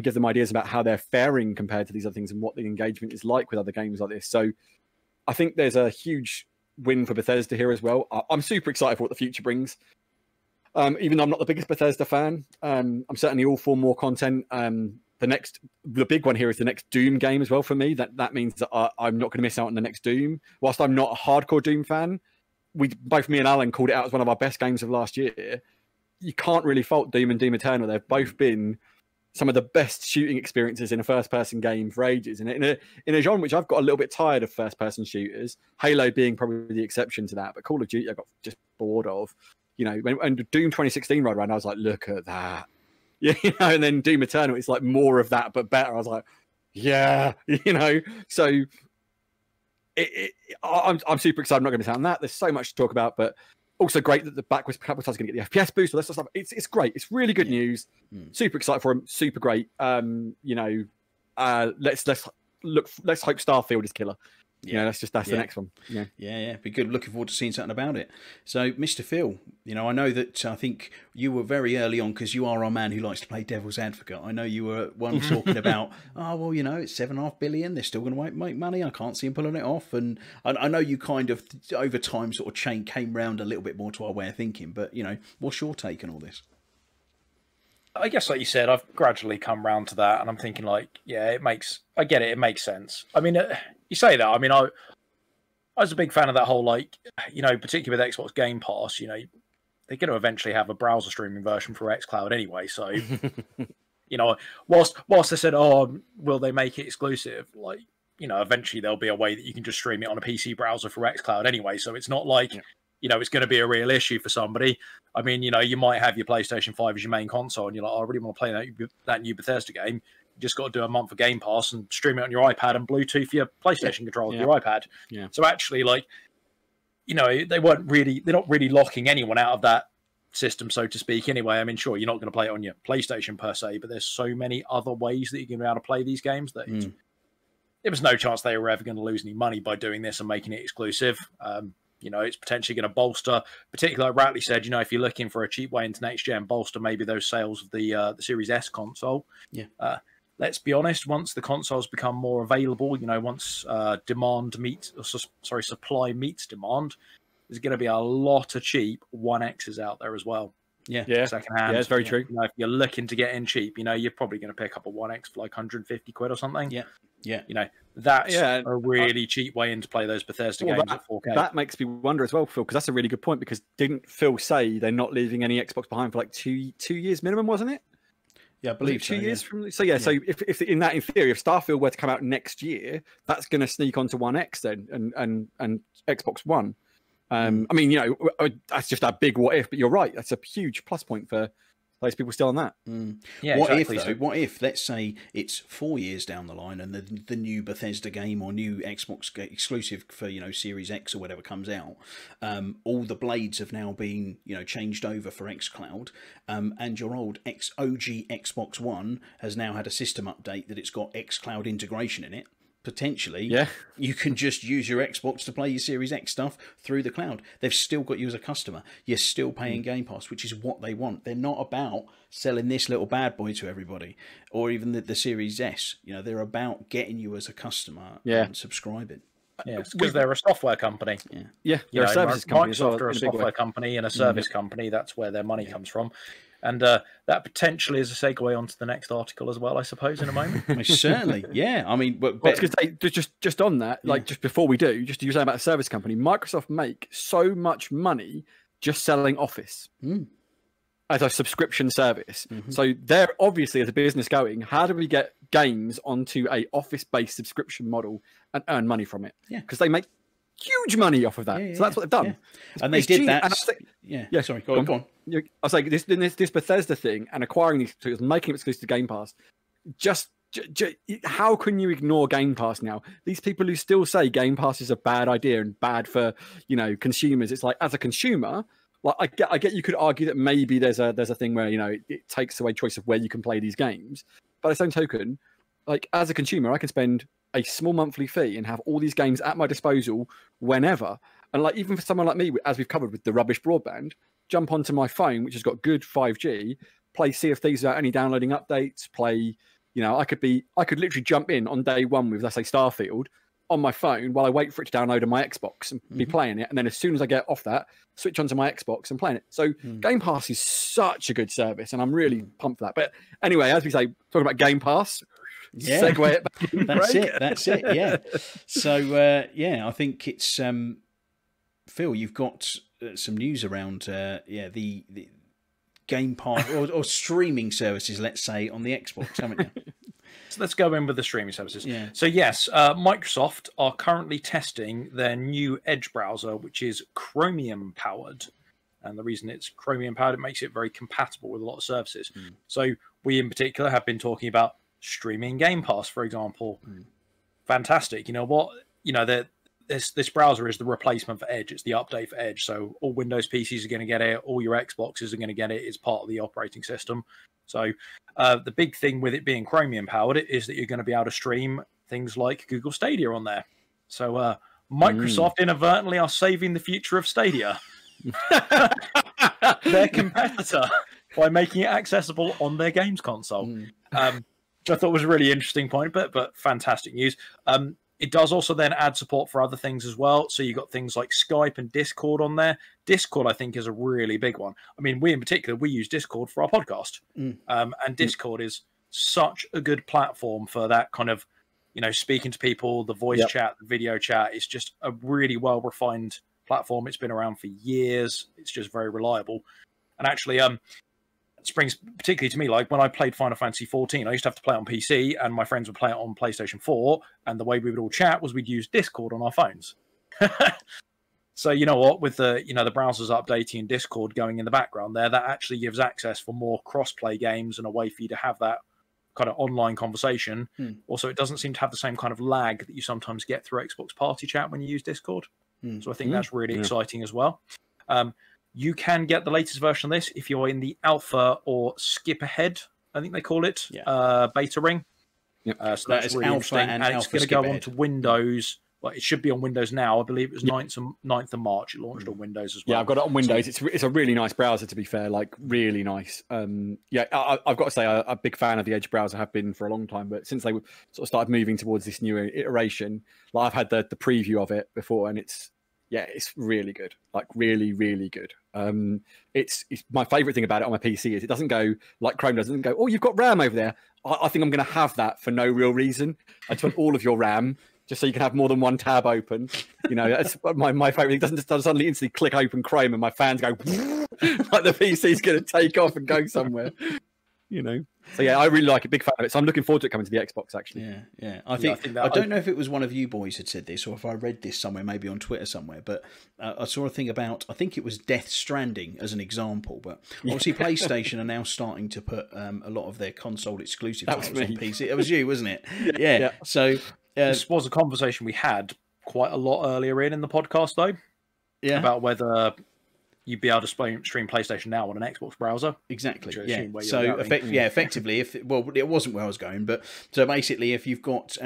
[SPEAKER 3] give them ideas about how they're faring compared to these other things and what the engagement is like with other games like this. So I think there's a huge win for Bethesda here as well. I'm super excited for what the future brings. Even though I'm not the biggest Bethesda fan, I'm certainly all for more content. The big one here is the next Doom game as well for me. That means that I'm not going to miss out on the next Doom. Whilst I'm not a hardcore Doom fan, both me and Alan called it out as one of our best games of last year. You can't really fault Doom and Doom Eternal. They've both been some of the best shooting experiences in a first-person game for ages. And in a genre which I've got a little bit tired of first-person shooters, Halo being probably the exception to that, but Call of Duty I got just bored of. You know, when Doom 2016 rolled around, I was like, look at that. You know, and then Doom Eternal, it's like more of that, but better. I was like, yeah, you know. So I'm super excited. I'm not going to miss out on that. There's so much to talk about, but also great that the backwards compatibility is going to get the FPS boost. All that stuff. It's great. It's really good news. Super excited for him. Super great. You know, let's hope Starfield is killer. Yeah, that's the next one.
[SPEAKER 2] Yeah. Be good. Looking forward to seeing something about it. So, Mr. Phil, you know, I know that I think you were very early on, because you are our man who likes to play devil's advocate. I know you were one talking about, oh well, you know, it's $7.5 billion. They're still going to make money. I can't see them pulling it off. And I know you kind of over time sort of came round a little bit more to our way of thinking. But you know, what's your take on all this?
[SPEAKER 4] I guess, like you said, I've gradually come round to that, and I'm thinking, like, yeah, I get it. It makes sense. I mean, you say that. I mean, I was a big fan of that whole, like, you know, particularly with Xbox Game Pass, you know, they're going to eventually have a browser streaming version for xCloud anyway. So, you know, whilst they said, oh, will they make it exclusive? Like, you know, eventually there'll be a way that you can just stream it on a PC browser for xCloud anyway. So it's not like, you know, it's going to be a real issue for somebody. I mean, you know, you might have your PlayStation 5 as your main console, and you're like, oh, I really want to play that new Bethesda game. You just got to do a month of Game Pass and stream it on your iPad and Bluetooth your PlayStation controller with your iPad. Yeah. So actually, like, you know, they're not really locking anyone out of that system, so to speak. Anyway, I mean, sure, you're not going to play it on your PlayStation per se, but there's so many other ways that you're going to be able to play these games that there was no chance they were ever going to lose any money by doing this and making it exclusive. You know, it's potentially going to bolster, particularly like Ratley said, you know, if you're looking for a cheap way into next gen, bolster maybe those sales of the Series S console. Yeah. Let's be honest, once the consoles become more available, you know, once supply meets demand, there's going to be a lot of cheap 1Xs out there as well.
[SPEAKER 3] Yeah.
[SPEAKER 4] Secondhand.
[SPEAKER 3] Yeah, it's very true.
[SPEAKER 4] You know, if you're looking to get in cheap, you know, you're probably going to pick up a 1X for like 150 quid or something.
[SPEAKER 2] Yeah.
[SPEAKER 4] You know, that's a really cheap way in to play those Bethesda games at 4K.
[SPEAKER 3] That makes me wonder as well, Phil, because that's a really good point, because didn't Phil say they're not leaving any Xbox behind for like two years minimum, wasn't it?
[SPEAKER 2] Yeah, I believe
[SPEAKER 3] so. 2 years from so so if in theory, if Starfield were to come out next year, that's going to sneak onto 1X then and Xbox One. I mean, you know, that's just a big what if, but you're right. That's a huge plus point for those people still on that.
[SPEAKER 2] Yeah, what if, let's say it's 4 years down the line and the new Bethesda game or new Xbox exclusive for, you know, Series X or whatever comes out, all the blades have now been, you know, changed over for xCloud, and your old OG Xbox One has now had a system update that it's got xCloud integration in it. Potentially, you can just use your Xbox to play your Series X stuff through the cloud. They've still got you as a customer. You're still paying Game Pass, which is what they want. They're not about selling this little bad boy to everybody, or even the Series S. You know, they're about getting you as a customer and subscribing.
[SPEAKER 4] Yeah, because they're a software company.
[SPEAKER 3] They're a services company.
[SPEAKER 4] Microsoft are a software company and a service company. That's where their money comes from. And that potentially is a segue onto the next article as well, I suppose, in a moment.
[SPEAKER 2] Certainly, yeah. I mean,
[SPEAKER 3] I was going to say, just on that, like just before we do, just you say about a service company, Microsoft make so much money just selling Office. as a subscription service. So they're obviously, as a business, going, how do we get games onto a office-based subscription model and earn money from it?
[SPEAKER 2] Yeah,
[SPEAKER 3] because they make huge money off of that. So that's what they've done.
[SPEAKER 2] Yeah. And they did that.
[SPEAKER 3] Yeah,
[SPEAKER 2] sorry, go on.
[SPEAKER 3] I was like, this Bethesda thing and acquiring these tools, making them exclusive to Game Pass. How can you ignore Game Pass now? These people who still say Game Pass is a bad idea and bad for consumers. It's like, as a consumer, like I get you could argue that maybe there's a thing where it takes away choice of where you can play these games. But by the same token, like as a consumer, I can spend a small monthly fee and have all these games at my disposal whenever. And like even for someone like me, as we've covered with the rubbish broadband, jump onto my phone, which has got good 5G, play Sea of Thieves without any downloading updates, play, I could literally jump in on day one with, let's say, Starfield on my phone while I wait for it to download on my Xbox and be playing it. And then as soon as I get off that, switch onto my Xbox and playing it. So Game Pass is such a good service and I'm really pumped for that. But anyway, as we say, talking about Game Pass, segue it back in.
[SPEAKER 2] That's it. Yeah. So, I think it's, Phil, you've got some news around, the Game Pass or streaming services, let's say, on the Xbox, haven't you?
[SPEAKER 4] So let's go in with the streaming services.
[SPEAKER 2] Yeah.
[SPEAKER 4] So yes, Microsoft are currently testing their new Edge browser, which is Chromium powered. And the reason it's Chromium powered, it makes it very compatible with a lot of services. So we in particular have been talking about streaming Game Pass, for example. Fantastic. You know what? This browser is the replacement for Edge. It's the update for Edge. So all Windows PCs are going to get it. All your Xboxes are going to get it. It's part of the operating system. So the big thing with it being Chromium powered is that you're going to be able to stream things like Google Stadia on there. So Microsoft inadvertently are saving the future of Stadia, their competitor, by making it accessible on their games console. Which I thought was a really interesting point, but fantastic news. It does also then add support for other things as well. So you've got things like Skype and Discord on there. Discord, I think, is a really big one. I mean, we in particular, we use Discord for our podcast. And Discord is such a good platform for that kind of, speaking to people, the voice chat, the video chat. It's just a really well-refined platform. It's been around for years. It's just very reliable. And actually, springs particularly to me, like when I played Final Fantasy 14, I used to have to play it on PC and my friends would play it on PlayStation 4, and the way we would all chat was we'd use Discord on our phones. So you know what, with the the browsers updating and Discord going in the background there, that actually gives access for more cross-play games and a way for you to have that kind of online conversation. Also, it doesn't seem to have the same kind of lag that you sometimes get through Xbox Party Chat when you use Discord. So I think that's really exciting as well. You can get the latest version of this if you're in the alpha or skip ahead, I think they call it, beta ring. So that's really interesting. And it's going to go onto Windows. Well, it should be on Windows now. I believe it was 9th of March. It launched on Windows as well.
[SPEAKER 3] Yeah, I've got it on Windows. It's a really nice browser, to be fair. Like, really nice. I've got to say, I'm a big fan of the Edge browser. Have been for a long time. But since they sort of started moving towards this new iteration, like I've had the preview of it before, and it's really good. Like, really, really good. It's my favorite thing about it on my PC is it doesn't go like Chrome does. It doesn't go, oh, you've got RAM over there. I think I'm going to have that for no real reason. I just want all of your RAM, just so you can have more than one tab open. That's my favorite. It doesn't suddenly instantly click open Chrome and my fans go like the PC's going to take off and go somewhere. So yeah, I really like it. Big fan of it. So I'm looking forward to it coming to the Xbox, actually.
[SPEAKER 2] Yeah. I don't know if it was one of you boys had said this or if I read this somewhere, maybe on Twitter somewhere, but I saw a thing about, I think it was Death Stranding as an example, but obviously PlayStation are now starting to put a lot of their console exclusive titles on PC. It was you, wasn't it? Yeah. So
[SPEAKER 4] this was a conversation we had quite a lot earlier in the podcast, though.
[SPEAKER 2] Yeah.
[SPEAKER 4] About whether you'd be able to stream PlayStation Now on an Xbox browser.
[SPEAKER 2] Exactly. So effectively, it wasn't where I was going, but so basically, if you've got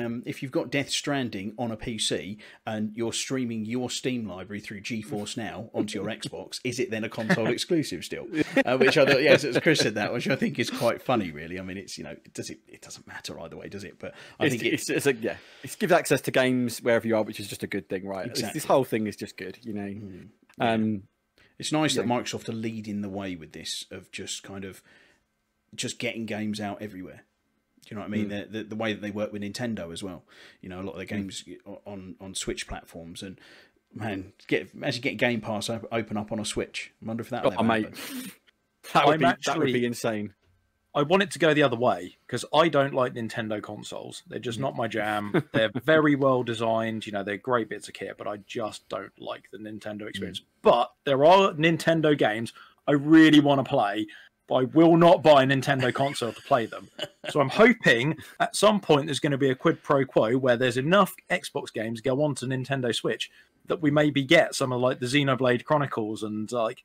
[SPEAKER 2] Death Stranding on a PC and you're streaming your Steam library through GeForce Now onto your Xbox, is it then a console exclusive still? Which I thought, yes, as Chris said that, which I think is quite funny, really. I mean, it's it doesn't matter either way, does it? But I think
[SPEAKER 3] it gives access to games wherever you are, which is just a good thing, right?
[SPEAKER 2] Exactly.
[SPEAKER 3] This whole thing is just good,
[SPEAKER 2] It's nice that Microsoft are leading the way with this, of just getting games out everywhere. Do you know what I mean? The way that they work with Nintendo as well. A lot of their games on Switch platforms, and man, actually get Game Pass open up on a Switch. I wonder if that will ever happen.
[SPEAKER 3] That would be insane.
[SPEAKER 4] I want it to go the other way because I don't like Nintendo consoles. They're just not my jam. They're very well designed. You know, they're great bits of kit, but I just don't like the Nintendo experience. But there are Nintendo games I really want to play, but I will not buy a Nintendo console to play them. So I'm hoping at some point there's going to be a quid pro quo where there's enough Xbox games go onto Nintendo Switch that we maybe get some of like the Xenoblade Chronicles and like,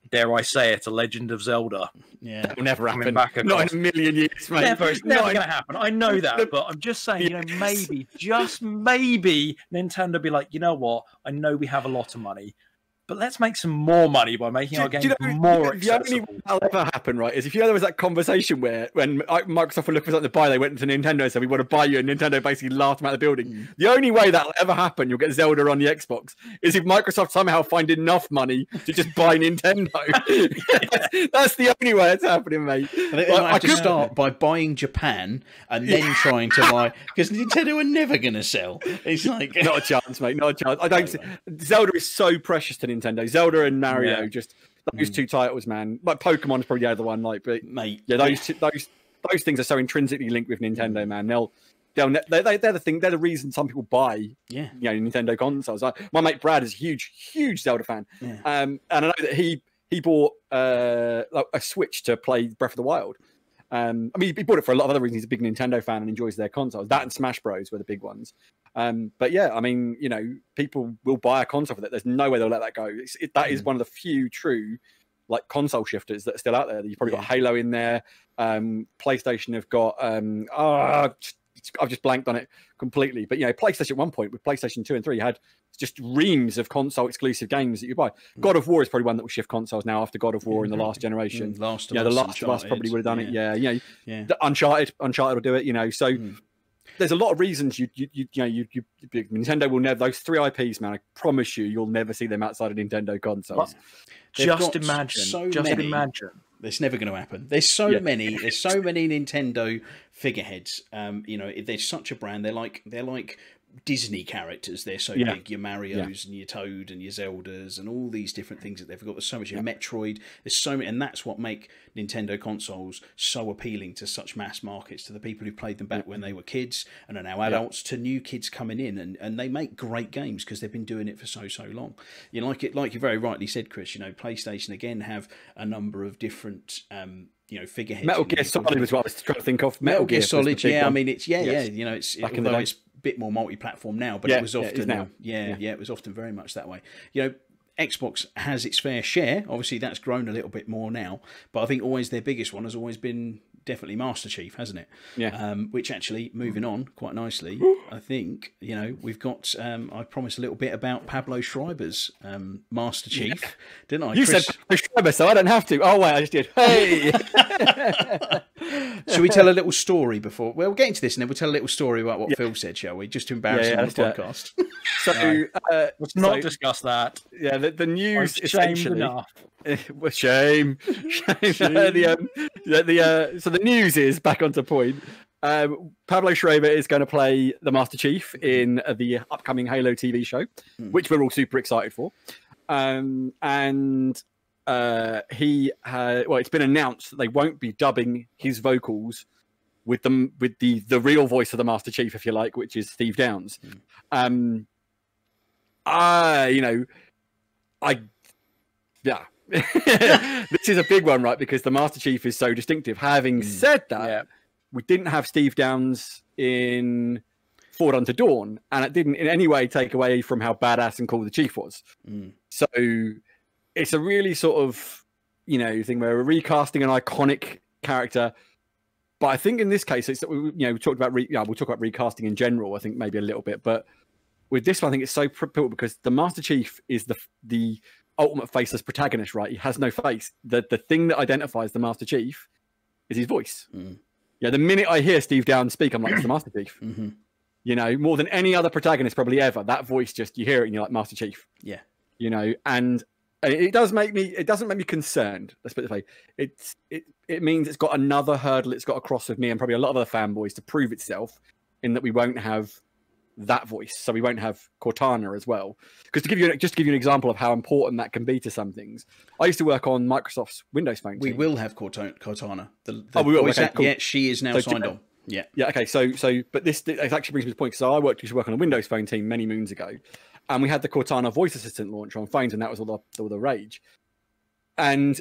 [SPEAKER 4] dare I say it, a Legend of Zelda.
[SPEAKER 2] Yeah,
[SPEAKER 3] that will never happen.
[SPEAKER 4] Not
[SPEAKER 3] in a million years, mate.
[SPEAKER 4] It's never going to happen. I know that, but I'm just saying, you know, maybe, just maybe, Nintendo be like, you know what? I know we have a lot of money, but let's make some more money by making our games more accessible.
[SPEAKER 3] The only way that'll ever happen, right, is if there was that conversation where when Microsoft were looking for something to buy, they went to Nintendo and said, we want to buy you, and Nintendo basically laughed them out of the building. The only way that'll ever happen, you'll get Zelda on the Xbox, is if Microsoft somehow find enough money to just buy Nintendo. That's the only way it's happening, mate.
[SPEAKER 2] They might have to start by buying Japan and then trying to buy, because Nintendo are never going to sell. It's like
[SPEAKER 3] not a chance, mate. Not a chance. I don't. Zelda is so precious to Nintendo. Zelda and Mario, just those two titles, man. Like Pokemon's probably the other one, like, but
[SPEAKER 2] mate,
[SPEAKER 3] yeah, those things are so intrinsically linked with Nintendo, man. They're the thing. They're the reason some people buy, Nintendo consoles. My mate Brad is a huge Zelda fan, and I know that he bought a Switch to play Breath of the Wild. I mean, he bought it for a lot of other reasons. He's a big Nintendo fan and enjoys their consoles. That and Smash Bros were the big ones. But yeah, I mean, you know, people will buy a console for that. There's no way they'll let that go. That is one of the few true like console shifters that are still out there. You've probably got Halo in there. PlayStation have got I've just blanked on it completely. But you know, PlayStation at one point with PlayStation 2 and 3 had just reams of console exclusive games that you buy. God of War is probably one that will shift consoles now after God of War in the last generation.
[SPEAKER 2] The Last
[SPEAKER 3] of Us probably would have done it. Uncharted will do it. You know, so there's a lot of reasons Nintendo will never, those 3 IPs, man. I promise you'll never see them outside of Nintendo consoles.
[SPEAKER 4] Just imagine.
[SPEAKER 2] It's never going to happen. There's so many Nintendo figureheads. You know, there's such a brand. They're like Disney characters. They're so big. Your Marios and your Toad and your Zeldas and all these different things that they've got. There's so much. Your Metroid. There's so many, and that's what make Nintendo consoles so appealing to such mass markets, to the people who played them back when they were kids and are now adults, to new kids coming in, and they make great games because they've been doing it for so long. You know, like you very rightly said, Chris. You know, PlayStation again have a number of different figureheads.
[SPEAKER 3] Metal Gear Solid was what I was trying to think of.
[SPEAKER 2] Metal Gear Solid, I mean, it's you know, it's a bit more multi-platform now, but it was often it was often very much that way. You know, Xbox has its fair share. Obviously, that's grown a little bit more now, but I think always their biggest one has always been definitely Master Chief, hasn't it? Yeah. Which actually, moving on quite nicely, I think, you know, we've got, I promised a little bit about Pablo Schreiber's Master Chief, didn't I?
[SPEAKER 3] You said Pablo Schreiber, so I don't have to. Oh, wait, I just did. Hey!
[SPEAKER 2] Should we tell a little story before? Well, we'll get into this and then we'll tell a little story about what Phil said, shall we? Just to embarrass him on the podcast.
[SPEAKER 3] So,
[SPEAKER 4] let's not discuss that.
[SPEAKER 3] Yeah, the news
[SPEAKER 4] essentially. Enough.
[SPEAKER 3] Shame. So the news is back onto point. Pablo Schreiber is going to play the Master Chief in the upcoming Halo TV show, which we're all super excited for. It's been announced that they won't be dubbing his vocals with the real voice of the Master Chief, if you like, which is Steve Downes. This is a big one, right? Because the Master Chief is so distinctive. Having said that, we didn't have Steve Downes in Forward Unto Dawn, and it didn't in any way take away from how badass and cool the Chief was. So it's a really sort of, you know, thing where we're recasting an iconic character. But I think in this case, it's, you know, we talked about we'll talk about recasting in general. I think maybe a little bit, but with this one, I think it's so pivotal because the Master Chief is the ultimate faceless protagonist, right? He has no face. The thing that identifies the Master Chief is his voice. Yeah, the minute I hear Steve Downes speak, I'm like, it's the Master Chief. You know, more than any other protagonist probably ever. That voice, just you hear it and you're like, Master Chief. Yeah. You know, and it doesn't make me concerned. Let's put it this way. It means it's got another hurdle it's got to cross with me and probably a lot of other fanboys to prove itself, in that we won't have that voice, so we won't have Cortana as well. Because to give you an example of how important that can be to some things, I used to work on Microsoft's Windows Phone team.
[SPEAKER 2] We will have Cortana.
[SPEAKER 3] We will. Okay, cool.
[SPEAKER 2] Yeah, she is now signed on. Yeah.
[SPEAKER 3] Yeah. Okay. So, but this actually brings me to the point. So I used to work on a Windows Phone team many moons ago, and we had the Cortana voice assistant launch on phones, and that was all the rage. And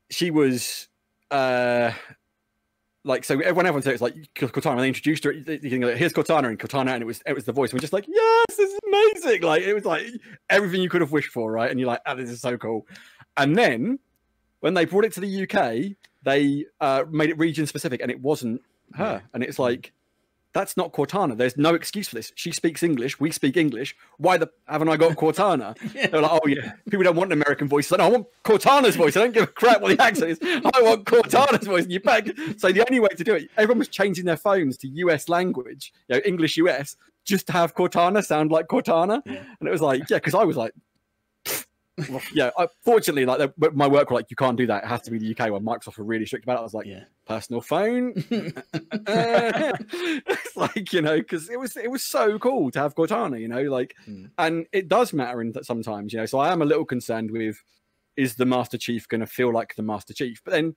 [SPEAKER 3] she was like, so everyone said it's like Cortana. And they introduced her. You can go, here's Cortana, and Cortana, and it was the voice. And we're just like, yes, this is amazing. Like, it was like everything you could have wished for, right? And you're like, oh, this is so cool. And then when they brought it to the UK, they made it region specific, and it wasn't her. And it's like, that's not Cortana. There's no excuse for this. She speaks English. We speak English. Why haven't I got Cortana? They're like, oh yeah, people don't want an American voice. So, no, I want Cortana's voice. I don't give a crap what the accent is. I want Cortana's voice. And you back. So the only way to do it, everyone was changing their phones to US language, English US, just to have Cortana sound like Cortana. Yeah. And it was like, yeah, because I was like, yeah, fortunately, like my work were like, you can't do that. It has to be the UK one. Microsoft were really strict about it. I was like, yeah, personal phone. It's like, because it was so cool to have Cortana, like, and it does matter in that sometimes, So I am a little concerned with, is the Master Chief going to feel like the Master Chief? But then,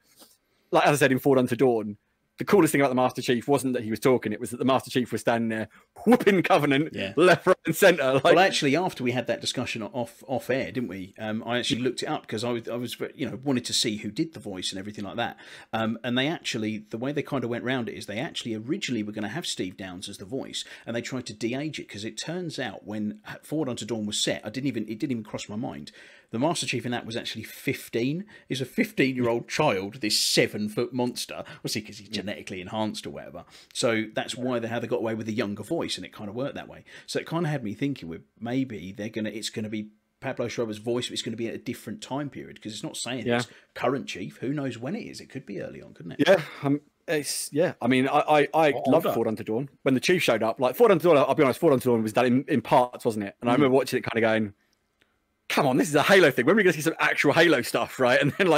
[SPEAKER 3] like as I said in Forward Unto Dawn, the coolest thing about the Master Chief wasn't that he was talking; it was that the Master Chief was standing there whooping Covenant left, right, and centre. Like...
[SPEAKER 2] Well, actually, after we had that discussion off air, didn't we? I actually looked it up because I was wanted to see who did the voice and everything like that. And they actually, the way they kind of went around it is they actually originally were going to have Steve Downes as the voice, and they tried to de-age it because it turns out when Forward Unto Dawn was set, it didn't even cross my mind. The Master Chief in that was actually 15. He's a 15-year-old child, this 7-foot monster. Obviously, because he's genetically enhanced or whatever. So that's why how they got away with the younger voice, and it kind of worked that way. So it kind of had me thinking, with maybe it's going to be Pablo Schreiber's voice, but it's going to be at a different time period because it's not saying it's current Chief. Who knows when it is? It could be early on, couldn't it?
[SPEAKER 3] Yeah. I mean, I loved Forward Unto Dawn when the Chief showed up. Like Forward Unto Dawn, I'll be honest, Forward Unto Dawn was done in parts, wasn't it? And I remember watching it, kind of going, come on, this is a Halo thing. When are we going to see some actual Halo stuff, right? And then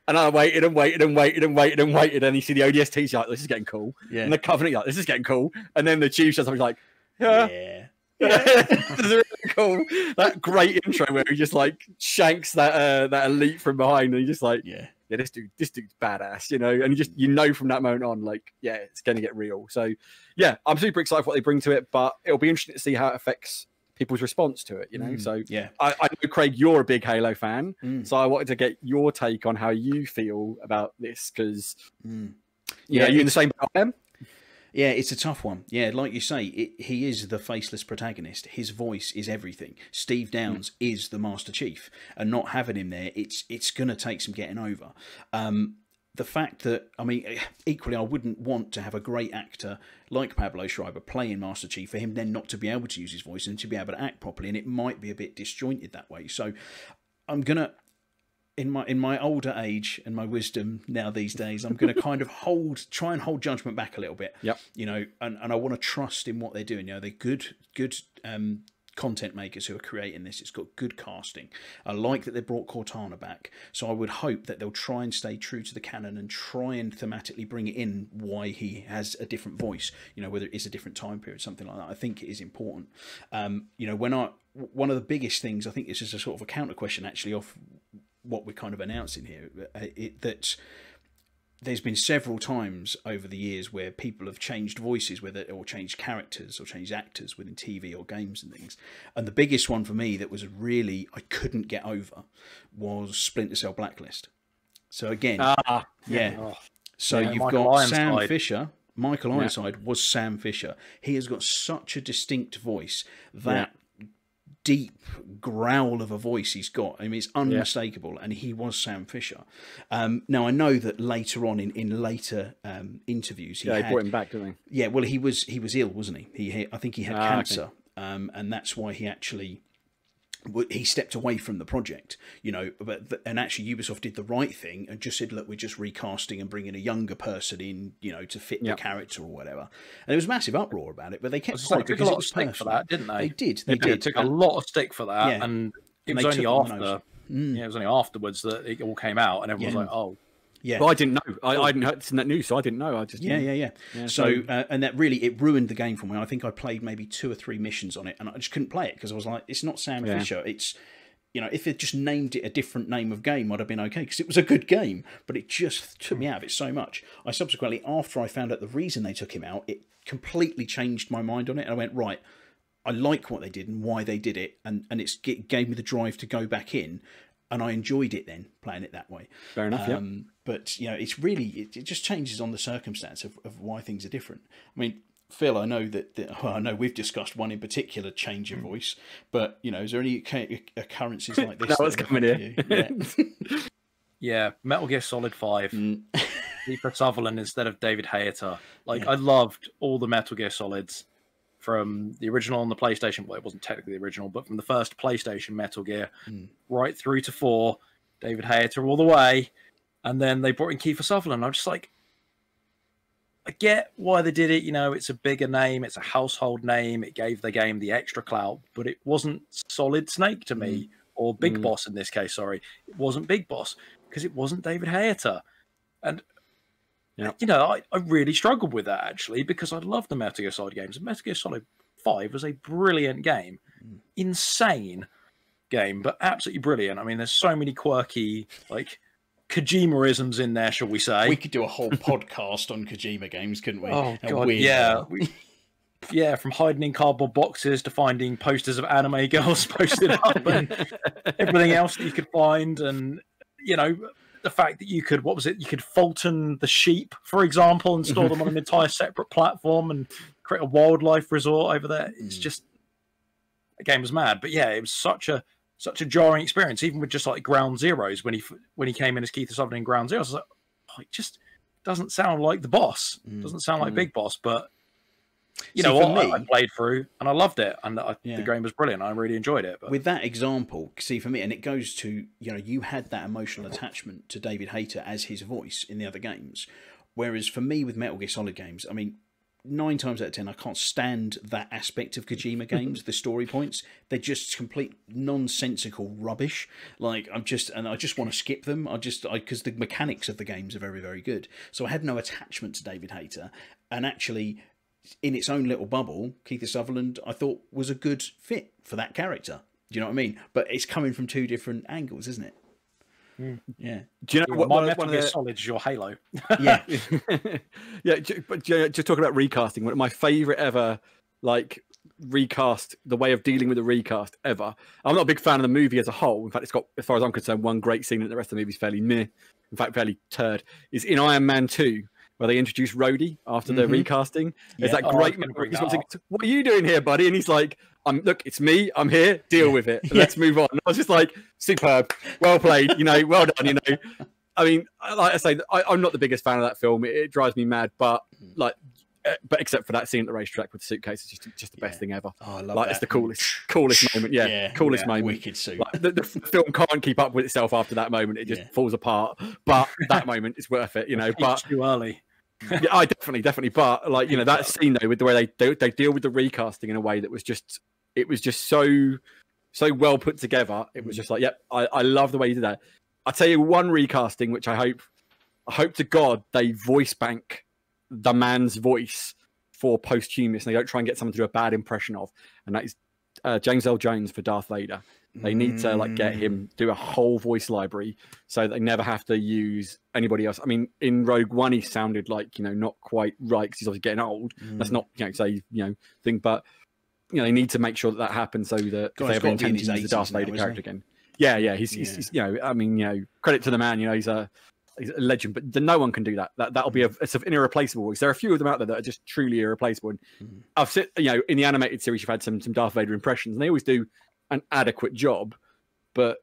[SPEAKER 3] and I waited, and you see the ODSTs, you're like, this is getting cool. Yeah. And the Covenant, you're like, this is getting cool. And then the Chief shows up, he's like, yeah. This is really cool. That great intro where he just like shanks that elite from behind, and you're just like, yeah, this dude's badass, and you from that moment on, like, yeah, it's going to get real. So yeah, I'm super excited for what they bring to it, but it'll be interesting to see how it affects people's response to it, So yeah, I know, Craig, you're a big Halo fan, so I wanted to get your take on how you feel about this, because you're in the same boat I am.
[SPEAKER 2] Yeah, it's a tough one. Yeah, like you say, he is the faceless protagonist. His voice is everything. Steve Downes is the Master Chief, and not having him there, it's going to take some getting over. The fact that, I mean, equally, I wouldn't want to have a great actor like Pablo Schreiber playing Master Chief for him then not to be able to use his voice and to be able to act properly, and it might be a bit disjointed that way. So I'm gonna, in my older age and my wisdom now these days, I'm gonna kind of try and hold judgment back a little bit.
[SPEAKER 3] Yep.
[SPEAKER 2] And I want to trust in what they're doing. They're good content makers who are creating this. It's got good casting. I like that they brought Cortana back, so I would hope that they'll try and stay true to the canon and try and thematically bring it in why he has a different voice, whether it is a different time period, something like that. I think it is important. One of the biggest things, I think this is a sort of a counter question actually off what we're kind of announcing here, that there's been several times over the years where people have changed voices or changed characters or changed actors within TV or games and things. And the biggest one for me that was really, I couldn't get over, was Splinter Cell Blacklist. So again, So you've
[SPEAKER 4] Michael
[SPEAKER 2] got
[SPEAKER 4] Ironside.
[SPEAKER 2] Sam Fisher. Michael Ironside was Sam Fisher. He has got such a distinct voice, that deep growl of a voice he's got. I mean, it's unmistakable, and he was Sam Fisher. Now, I know that later on in later interviews, he brought
[SPEAKER 3] him back, didn't he?
[SPEAKER 2] Yeah, well, he was ill, wasn't he? I think he had cancer, and that's why he stepped away from the project, and actually Ubisoft did the right thing and just said, look, we're just recasting and bringing a younger person in, to fit the character or whatever. And there was a massive uproar about it, but they kept quiet
[SPEAKER 4] because it was stick for that, didn't they?
[SPEAKER 2] They did.
[SPEAKER 4] Took a lot of stick for that, and it was only after. Yeah, it was only afterwards that it all came out, and everyone was like, "Oh,
[SPEAKER 2] Yeah,
[SPEAKER 3] but I didn't know. I hadn't heard that news, so I didn't know. I just
[SPEAKER 2] yeah. So and that really it ruined the game for me. I think I played maybe 2 or 3 missions on it, and I just couldn't play it because I was like, it's not Sam Fisher. It's if it just named it a different name of game, I'd have been okay because it was a good game. But it just took me out of it so much. I subsequently, after I found out the reason they took him out, it completely changed my mind on it. And I went, right, I like what they did and why they did it, and it gave me the drive to go back in. And I enjoyed it then, playing it that way.
[SPEAKER 3] Fair enough, yeah.
[SPEAKER 2] But, it's really, it just changes on the circumstance of why things are different. I mean, Phil, I know I know we've discussed one in particular change of voice, but, is there any occurrences like this?
[SPEAKER 3] That was coming here.
[SPEAKER 4] Yeah, Metal Gear Solid 5. Kiefer Sutherland instead of David Hayter. I loved all the Metal Gear Solids. From the original on the PlayStation, well, it wasn't technically the original, but from the first PlayStation Metal Gear right through to 4, David Hayter all the way, and then they brought in Kiefer Sutherland. I'm just like, I get why they did it. It's a bigger name, it's a household name, it gave the game the extra clout, but it wasn't Solid Snake to me, or Big Boss in this case. Sorry, it wasn't Big Boss because it wasn't David Hayter, and. I really struggled with that, actually, because I love the Metal Gear Solid games. Metal Gear Solid 5 was a brilliant game. Insane game, but absolutely brilliant. I mean, there's so many quirky, Kojima-isms in there, shall we say.
[SPEAKER 2] We could do a whole podcast on Kojima games, couldn't we?
[SPEAKER 4] Oh, God, yeah. Yeah, from hiding in cardboard boxes to finding posters of anime girls posted up and everything else that you could find, and, the fact that you could, you could Fulton the sheep, for example, and store them on an entire separate platform and create a wildlife resort over there. It's just, the game was mad. But yeah, it was such a jarring experience, even with just Ground Zeroes when he came in as Keith Sutherland in Ground Zeroes. I was like, it just doesn't sound like the boss. Doesn't sound like Big Boss, but I played through and I loved it, and the game was brilliant. I really enjoyed it. But.
[SPEAKER 2] With that example, see, for me, and it goes to, you had that emotional attachment to David Hayter as his voice in the other games, whereas for me with Metal Gear Solid games, I mean, 9 times out of 10, I can't stand that aspect of Kojima games, the story points. They're just complete nonsensical rubbish. I just want to skip them. Because the mechanics of the games are very, very good. So I had no attachment to David Hayter, and actually, in its own little bubble, Keith Sutherland, I thought, was a good fit for that character. Do you know what I mean? But it's coming from 2 different angles, isn't it? Yeah.
[SPEAKER 3] Do you know what
[SPEAKER 4] my Metal Gear Solid is your Halo?
[SPEAKER 2] Yeah.
[SPEAKER 3] Yeah. But just talking about recasting, one of my favourite ever, recast, the way of dealing with a recast ever. I'm not a big fan of the movie as a whole. In fact, it's got, as far as I'm concerned, one great scene, and the rest of the movie's fairly meh. In fact, fairly turd. Is in Iron Man 2. Where they introduced Rhodey after the recasting. There's that great memory. What are you doing here, buddy? And he's like, look, it's me. I'm here. Deal with it. Let's move on. And I was just like, superb. Well played. Well done. I mean, like I say, I'm not the biggest fan of that film. It drives me mad. But except for that scene at the racetrack with the suitcase, it's just the best thing ever.
[SPEAKER 2] Oh, I love that.
[SPEAKER 3] It's the coolest moment. Coolest moment.
[SPEAKER 2] Wicked suit.
[SPEAKER 3] The film can't keep up with itself after that moment. It just falls apart. But that moment is worth it. But
[SPEAKER 4] too early.
[SPEAKER 3] Yeah, I definitely. But that scene though, with the way they deal with the recasting in a way that was just so well put together. It was just like, yep, I love the way you did that. I'll tell you one recasting which I hope to God they voice bank the man's voice for posthumous, and they don't try and get someone to do a bad impression of, and that is James L. Jones for Darth Vader. They need to get him do a whole voice library so they never have to use anybody else. I mean, in Rogue One, he sounded not quite right because he's obviously getting old. That's not thing, but they need to make sure that happens so that if they ever intend to use the Darth Vader character again. Yeah. He's credit to the man. He's a legend, but no one can do that. That'll be a sort of irreplaceable voice. There are a few of them out there that are just truly irreplaceable. And I've seen, in the animated series, you've had some Darth Vader impressions, and they always do an adequate job, but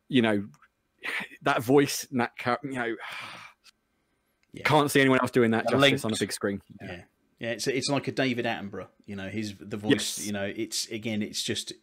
[SPEAKER 3] that voice and that character, can't see anyone else doing that justice on a big screen.
[SPEAKER 2] Yeah, it's like a David Attenborough. The voice.
[SPEAKER 3] Yes.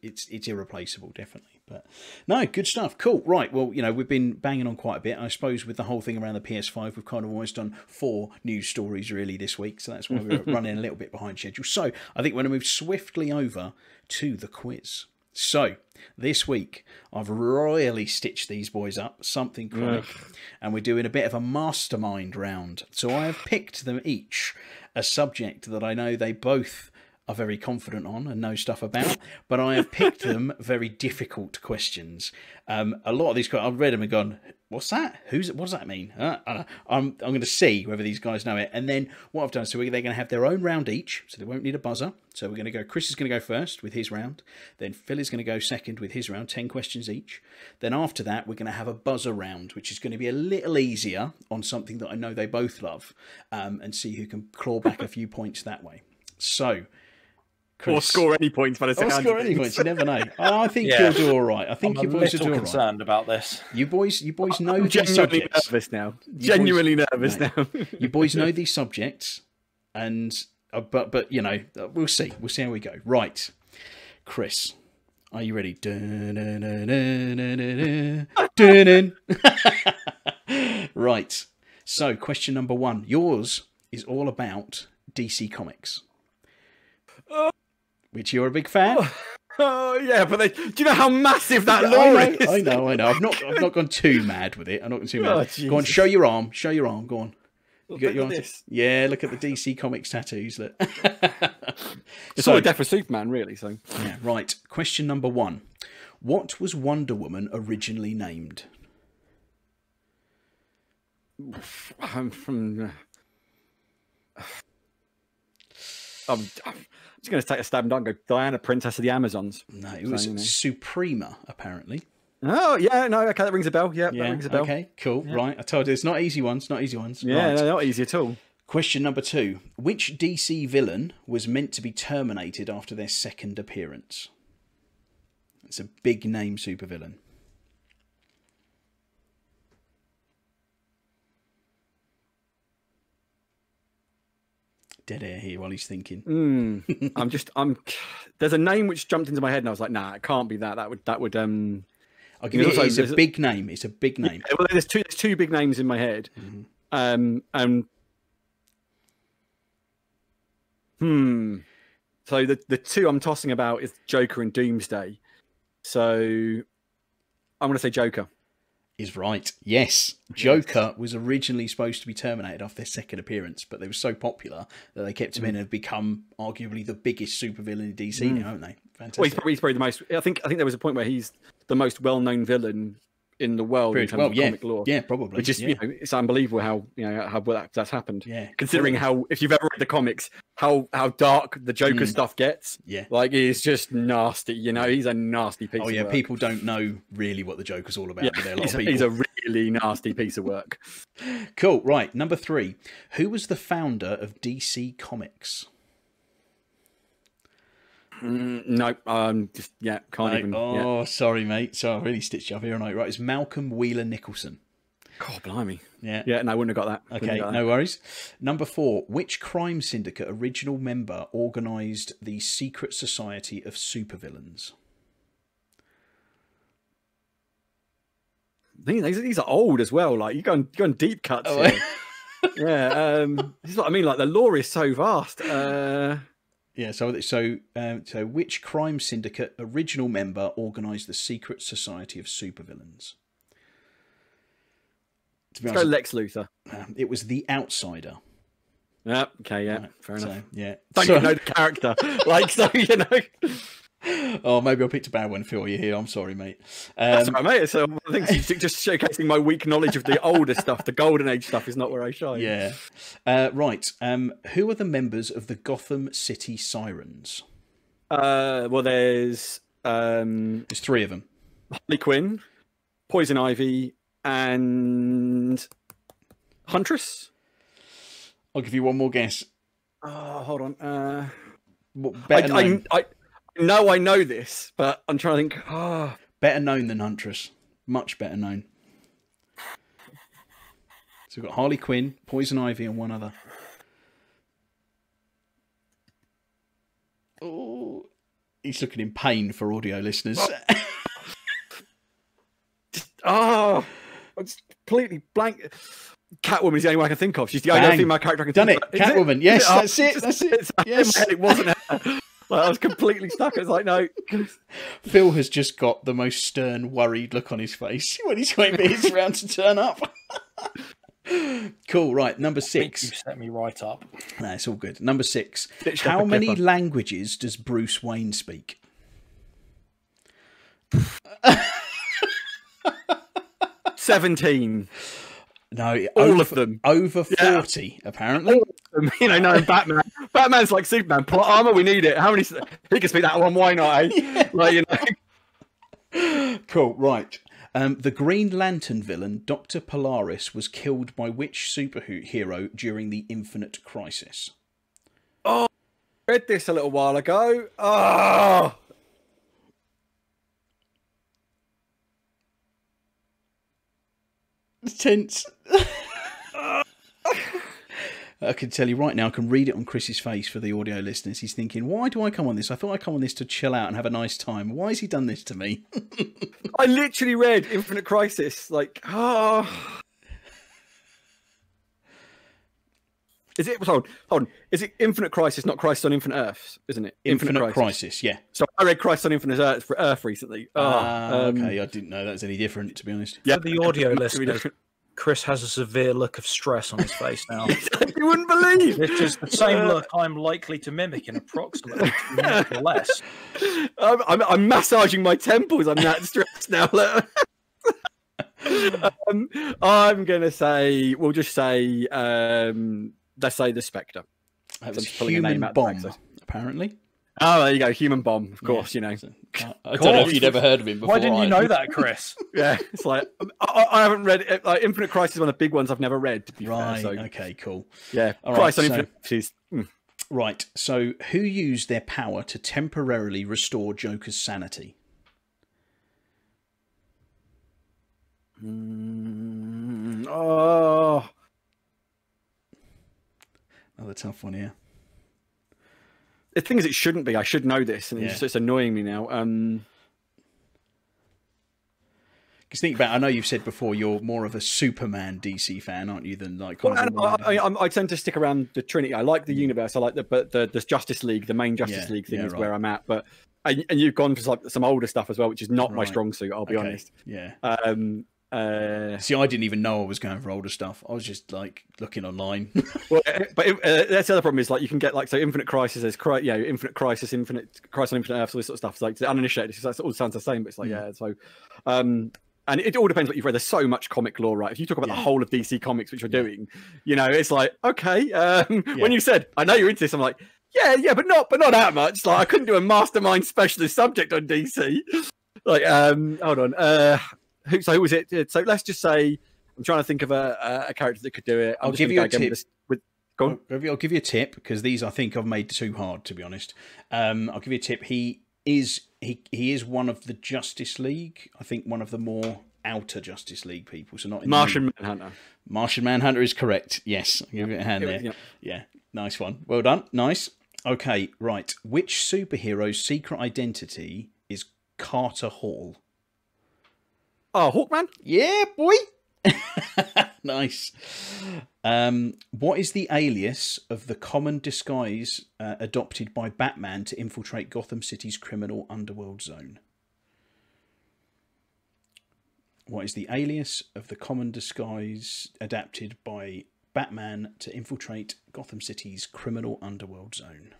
[SPEAKER 2] It's irreplaceable, definitely. But no, good stuff. Cool. Right. Well, we've been banging on quite a bit. I suppose with the whole thing around the PS5, we've kind of almost done 4 news stories really this week, so that's why we're running a little bit behind schedule. So I think we're going to move swiftly over to the quiz. So, this week, I've royally stitched these boys up, something chronic, and we're doing a bit of a mastermind round. So I have picked them each a subject that I know they both are very confident on and know stuff about, but I have picked them very difficult questions. A lot of these, I've read them and gone, what's that? What does that mean? I'm going to see whether these guys know it. And then what I've done, so they're going to have their own round each, so they won't need a buzzer. So we're going to go, Chris is going to go first with his round. Then Phil is going to go second with his round, 10 questions each. Then after that, we're going to have a buzzer round, which is going to be a little easier on something that I know they both love, and see who can claw back a few points that way. So, Chris,
[SPEAKER 3] or score any points, but
[SPEAKER 2] or score any points. You never know. I think you'll do all right. I think you boys will do all right.
[SPEAKER 4] Concerned about this.
[SPEAKER 2] You boys know
[SPEAKER 3] I'm
[SPEAKER 2] these
[SPEAKER 3] genuinely
[SPEAKER 2] subjects.
[SPEAKER 3] nervous now. Genuinely nervous now.
[SPEAKER 2] You boys know these subjects, and but you know, we'll see. We'll see how we go. Right, Chris, are you ready? Right. So, question number 1. Yours is all about DC Comics, which you're a big fan.
[SPEAKER 3] Oh yeah, but do you know how massive that lore is?
[SPEAKER 2] I know. I've not gone too mad with it. I'm not going too mad. Go on, show your arm. Show your arm. Go on. You got your arm? Yeah, look at the DC Comics tattoos. Look.
[SPEAKER 3] It's all a death for Superman, really. So
[SPEAKER 2] yeah, right. Question number 1. What was Wonder Woman originally named?
[SPEAKER 3] I'm just going to take a stab and don't go Diana, Princess of the Amazons.
[SPEAKER 2] No, it was Suprema, apparently.
[SPEAKER 3] Oh, yeah, no, okay, that rings a bell. Yeah, that rings a bell.
[SPEAKER 2] Okay, cool. Yeah. Right, I told you, it's not easy ones,
[SPEAKER 3] Yeah,
[SPEAKER 2] right.
[SPEAKER 3] no, not easy at all.
[SPEAKER 2] Question number 2. Which DC villain was meant to be terminated after their second appearance? It's a big name supervillain. Dead air here while he's thinking.
[SPEAKER 3] There's a name which jumped into my head and I was like, nah, it can't be that. That would
[SPEAKER 2] I'll give you it's a big name. It's a big name.
[SPEAKER 3] Yeah, well, there's two big names in my head. Mm-hmm. So the two I'm tossing about is Joker and Doomsday. So I'm going to say Joker.
[SPEAKER 2] Is right. Yes. Joker was originally supposed to be terminated after their second appearance, but they were so popular that they kept him in and have become arguably the biggest supervillain in DC now, haven't they? Fantastic.
[SPEAKER 3] Well, he's probably the most. I think there was a point where he's the most well-known villain in the world in terms of comic lore.
[SPEAKER 2] Yeah, probably.
[SPEAKER 3] Which is, it's unbelievable how that's happened.
[SPEAKER 2] Yeah.
[SPEAKER 3] Considering how, if you've ever read the comics, how dark the Joker stuff gets.
[SPEAKER 2] Yeah.
[SPEAKER 3] Like, he's just nasty. He's a nasty piece of work.
[SPEAKER 2] People don't know really what the Joker's all about.
[SPEAKER 3] Yeah,
[SPEAKER 2] but there are a lot of people.
[SPEAKER 3] He's a really nasty piece of work.
[SPEAKER 2] Cool. Right. Number 3. Who was the founder of DC Comics?
[SPEAKER 3] No, can't even.
[SPEAKER 2] Oh, sorry, mate. So I really stitched you up here, and right. It's Malcolm Wheeler Nicholson.
[SPEAKER 3] God, blimey.
[SPEAKER 2] Yeah.
[SPEAKER 3] Yeah, no, I wouldn't have got that.
[SPEAKER 2] Okay, no worries. Number 4. Which crime syndicate original member organised the Secret Society of Supervillains?
[SPEAKER 3] These are old as well. Like, you're going deep cuts here. Yeah, this is what I mean. Like, the lore is so vast.
[SPEAKER 2] Yeah, so which crime syndicate original member organised the Secret Society of Supervillains?
[SPEAKER 3] Let's go Lex Luthor.
[SPEAKER 2] It was The Outsider.
[SPEAKER 3] Yeah, okay, yeah,
[SPEAKER 2] right,
[SPEAKER 3] fair enough.
[SPEAKER 2] Yeah.
[SPEAKER 3] Don't even know the character.
[SPEAKER 2] Oh, maybe I picked a bad one for you here. I'm sorry, mate.
[SPEAKER 3] That's all right, mate. So I think just showcasing my weak knowledge of the older stuff, the Golden Age stuff, is not where I shine.
[SPEAKER 2] Yeah. Right. Who are the members of the Gotham City Sirens?
[SPEAKER 3] Well, there's
[SPEAKER 2] 3 of them.
[SPEAKER 3] Harley Quinn, Poison Ivy, and Huntress.
[SPEAKER 2] I'll give you one more guess.
[SPEAKER 3] Oh, hold on. I know this, but I'm trying to think.
[SPEAKER 2] Better known than Huntress. Much better known. So we've got Harley Quinn, Poison Ivy, and one other. Oh, he's looking in pain for audio listeners.
[SPEAKER 3] I'm just completely blank. Catwoman is the only one I can think of. She's the only female character I can think of.
[SPEAKER 2] Catwoman. Yes, that's it. That's it. Yes.
[SPEAKER 3] It wasn't her. Like, I was completely stuck. I was like, no.
[SPEAKER 2] Phil has just got the most stern, worried look on his face when he's waiting for his round to turn up. Cool, right, number 6.
[SPEAKER 4] You set me right up.
[SPEAKER 2] No, it's all good. Number 6.
[SPEAKER 3] Stitched
[SPEAKER 2] How
[SPEAKER 3] up a
[SPEAKER 2] many
[SPEAKER 3] clipper.
[SPEAKER 2] languages does Bruce Wayne speak?
[SPEAKER 3] 17.
[SPEAKER 2] No,
[SPEAKER 3] All of them.
[SPEAKER 2] Over 40, apparently.
[SPEAKER 3] You know, knowing Batman. Batman's like Superman. Plot armor, we need it. How many? He can speak that one. Why not? Eh?
[SPEAKER 2] Yeah.
[SPEAKER 3] Like, you know.
[SPEAKER 2] Cool, right. The Green Lantern villain, Dr. Polaris, was killed by which superhero during the Infinite Crisis?
[SPEAKER 3] Oh, I read this a little while ago. Oh.
[SPEAKER 2] Tense. I can tell you right now, I can read it on Chris's face for the audio listeners. He's thinking, why do I come on this? I thought I'd come on this to chill out and have a nice time. Why has he done this to me?
[SPEAKER 3] I literally read Infinite Crisis. Like, oh. Is it? Hold on. Is it Infinite Crisis, not Crisis on Infinite Earths? Isn't it?
[SPEAKER 2] Infinite Crisis, yeah.
[SPEAKER 3] So I read Crisis on Infinite Earth recently.
[SPEAKER 2] Okay, I didn't know that was any different, to be honest.
[SPEAKER 3] Yeah,
[SPEAKER 4] For the audio
[SPEAKER 3] completely
[SPEAKER 4] listeners,
[SPEAKER 3] different.
[SPEAKER 4] Chris has a severe look of stress on his face now.
[SPEAKER 3] You wouldn't believe.
[SPEAKER 4] This is the same look I'm likely to mimic in approximately 2 minutes or less.
[SPEAKER 3] I'm massaging my temples. I'm that stressed now. Look. I'm gonna say. We'll just say. Let's say the Spectre.
[SPEAKER 2] That was
[SPEAKER 3] Just pulling a name
[SPEAKER 2] Human
[SPEAKER 3] out the
[SPEAKER 2] Bomb,
[SPEAKER 3] back,
[SPEAKER 2] apparently.
[SPEAKER 3] Oh, there you go. Human Bomb. Of course, you know.
[SPEAKER 2] I don't know if you'd ever heard of him before.
[SPEAKER 4] Why didn't you know that, Chris?
[SPEAKER 3] Yeah, it's like I haven't read it. Like, Infinite Crisis is one of the big ones I've never read. To be
[SPEAKER 2] Right,
[SPEAKER 3] fair, so
[SPEAKER 2] okay, cool.
[SPEAKER 3] yeah,
[SPEAKER 2] All
[SPEAKER 3] Crisis
[SPEAKER 2] right,
[SPEAKER 3] on
[SPEAKER 2] so-
[SPEAKER 3] Infinite Crisis.
[SPEAKER 2] Right, so who used their power to temporarily restore Joker's sanity?
[SPEAKER 3] Oh,
[SPEAKER 2] Another tough one here.
[SPEAKER 3] the thing is, it shouldn't be. I should know this, and
[SPEAKER 2] Yeah.
[SPEAKER 3] it's annoying me now.
[SPEAKER 2] Because think about, I know you've said before you're more of a Superman DC fan, aren't you? Than like. Kind
[SPEAKER 3] Well,
[SPEAKER 2] of a
[SPEAKER 3] I tend to stick around the Trinity. I like the universe. I like the Justice League, the main Justice
[SPEAKER 2] Yeah,
[SPEAKER 3] League thing
[SPEAKER 2] yeah,
[SPEAKER 3] is
[SPEAKER 2] right.
[SPEAKER 3] where I'm at. But and you've gone for like some older stuff as well, which is not my
[SPEAKER 2] Right.
[SPEAKER 3] strong suit. I'll be
[SPEAKER 2] Okay,
[SPEAKER 3] honest.
[SPEAKER 2] Yeah.
[SPEAKER 3] See,
[SPEAKER 2] See, I didn't even know I was going for older stuff. I was just like looking online.
[SPEAKER 3] well, but that's the other problem is like you can get like so Infinite Crisis, there's Infinite Crisis, Infinite Crisis on Infinite Earth, all this sort of stuff. It's like the uninitiated, it's like, it all sounds the same, but it's like yeah. So, and it all depends what you've read. There's so much comic lore, right? If you talk about the whole of DC Comics, which you're doing, you know, it's like okay. When you said, I know you're into this, I'm like, yeah, but not that much. Like I couldn't do a mastermind specialist subject on DC. Like, hold on. Who was it? So let's just say I'm trying to think of a character that could do it.
[SPEAKER 2] I'll give you a tip.
[SPEAKER 3] Go on.
[SPEAKER 2] I'll give you a tip because these I think I've made too hard, to be honest. I'll give you a tip. He is one of the Justice League. I think one of the more outer Justice League people. So not in
[SPEAKER 3] Martian Manhunter.
[SPEAKER 2] Martian Manhunter is correct. Yes, I'll give it a hand there. Yeah, nice one. Well done. Nice. Okay, right. Which superhero's secret identity is Carter Hall?
[SPEAKER 3] Oh, Hawkman?
[SPEAKER 2] Yeah, boy. Nice. What is the alias of the common disguise adopted by Batman to infiltrate Gotham City's criminal underworld zone? What is the alias of the common disguise adapted by Batman to infiltrate Gotham City's criminal underworld zone?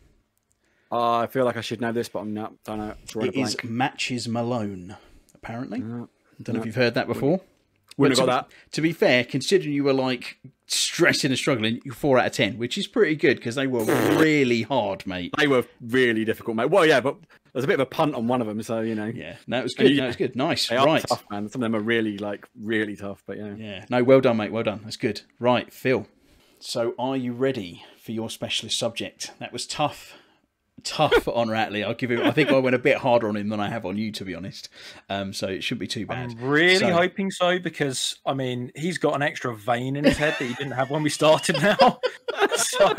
[SPEAKER 3] I feel like I should know this, but I'm not. Don't know.
[SPEAKER 2] It is Matches Malone, apparently. Don't know if you've heard that before.
[SPEAKER 3] Wouldn't
[SPEAKER 2] But
[SPEAKER 3] have got that.
[SPEAKER 2] To be fair, considering you were like stressing and struggling, you're 4 out of 10, which is pretty good because they were really hard, mate.
[SPEAKER 3] They were really difficult, mate. Well, yeah, but there's a bit of a punt on one of them, so you know.
[SPEAKER 2] Yeah, no, it was good. No, it was good. Nice.
[SPEAKER 3] They are
[SPEAKER 2] Right.
[SPEAKER 3] tough, man. Some of them are really really tough, but yeah.
[SPEAKER 2] Yeah. No, well done, mate. Well done. That's good. Right, Phil. So, are you ready for your specialist subject? That was tough. Tough on Ratley. I'll give him. I think I went a bit harder on him than I have on you, to be honest. So it shouldn't be too bad.
[SPEAKER 4] I'm really
[SPEAKER 2] So-
[SPEAKER 4] hoping so because I mean he's got an extra vein in his head that he didn't have when we started. Now, so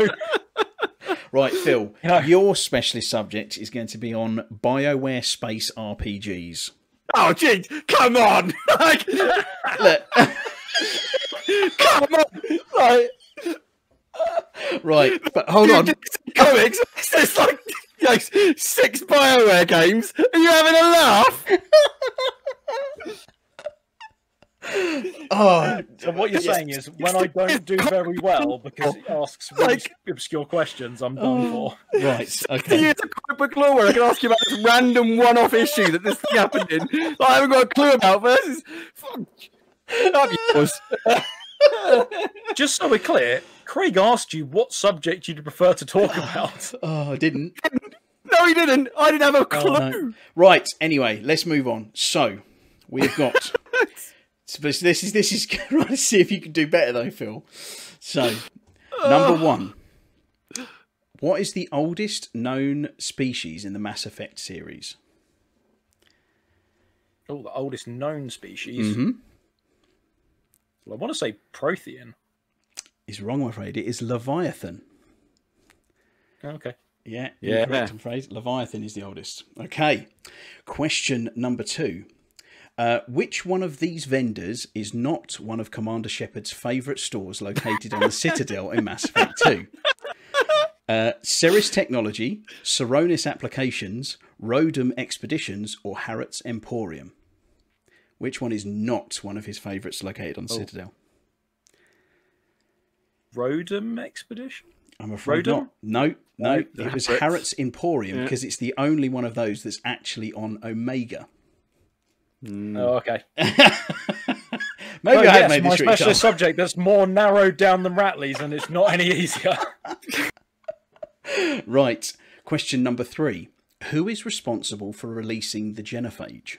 [SPEAKER 2] Right, Phil.
[SPEAKER 4] Yeah.
[SPEAKER 2] Your specialist subject is going to be on BioWare space RPGs.
[SPEAKER 3] Oh, jeez, come on! Like,
[SPEAKER 2] Look,
[SPEAKER 3] come on! Like,
[SPEAKER 2] right, but hold on.
[SPEAKER 3] comics. It's like Like 6 BioWare games. Are you having a laugh?
[SPEAKER 2] Oh,
[SPEAKER 4] So what you're saying is, when I don't do very well because it asks really obscure questions, I'm done for.
[SPEAKER 2] right. Okay.
[SPEAKER 3] Here's a comic book lore where I can ask you about this random one-off issue that this thing happened in. That I haven't got a clue about versus.
[SPEAKER 4] Just so we're clear, Craig asked you what subject you'd prefer to talk about.
[SPEAKER 2] Oh, I didn't.
[SPEAKER 3] No, he didn't. I didn't have a clue.
[SPEAKER 2] Oh, no. Right. Anyway, let's move on. So we've got. This is right. Let's see if you can do better though, Phil. So, number 1. What is the oldest known species in the Mass Effect series?
[SPEAKER 4] Oh, the oldest known species.
[SPEAKER 2] Mm-hmm.
[SPEAKER 4] Well, I want to say Prothean.
[SPEAKER 2] Is wrong, I'm afraid. It is Leviathan.
[SPEAKER 4] Okay.
[SPEAKER 2] Yeah.
[SPEAKER 3] Yeah.
[SPEAKER 2] Correct, I'm afraid. Leviathan is the oldest. Okay. Question number 2. Which one of these vendors is not one of Commander Shepard's favourite stores located on the Citadel in Mass Effect 2? Ceres Technology, Saronis Applications, Rodum Expeditions, or Harrods Emporium? Which one is not one of his favourites located on the Citadel?
[SPEAKER 4] Rodum Expedition?
[SPEAKER 2] I'm afraid
[SPEAKER 4] Rodum?
[SPEAKER 2] not. No. It was
[SPEAKER 3] Harrods.
[SPEAKER 2] Harrods Emporium because it's the only one of those that's actually on Omega.
[SPEAKER 4] Oh, okay.
[SPEAKER 2] Maybe I have made
[SPEAKER 4] my
[SPEAKER 2] this really
[SPEAKER 4] specialist
[SPEAKER 2] tough.
[SPEAKER 4] subject that's more narrowed down than Ratley's, and it's not any easier.
[SPEAKER 2] Right. Question number 3. Who is responsible for releasing the genophage?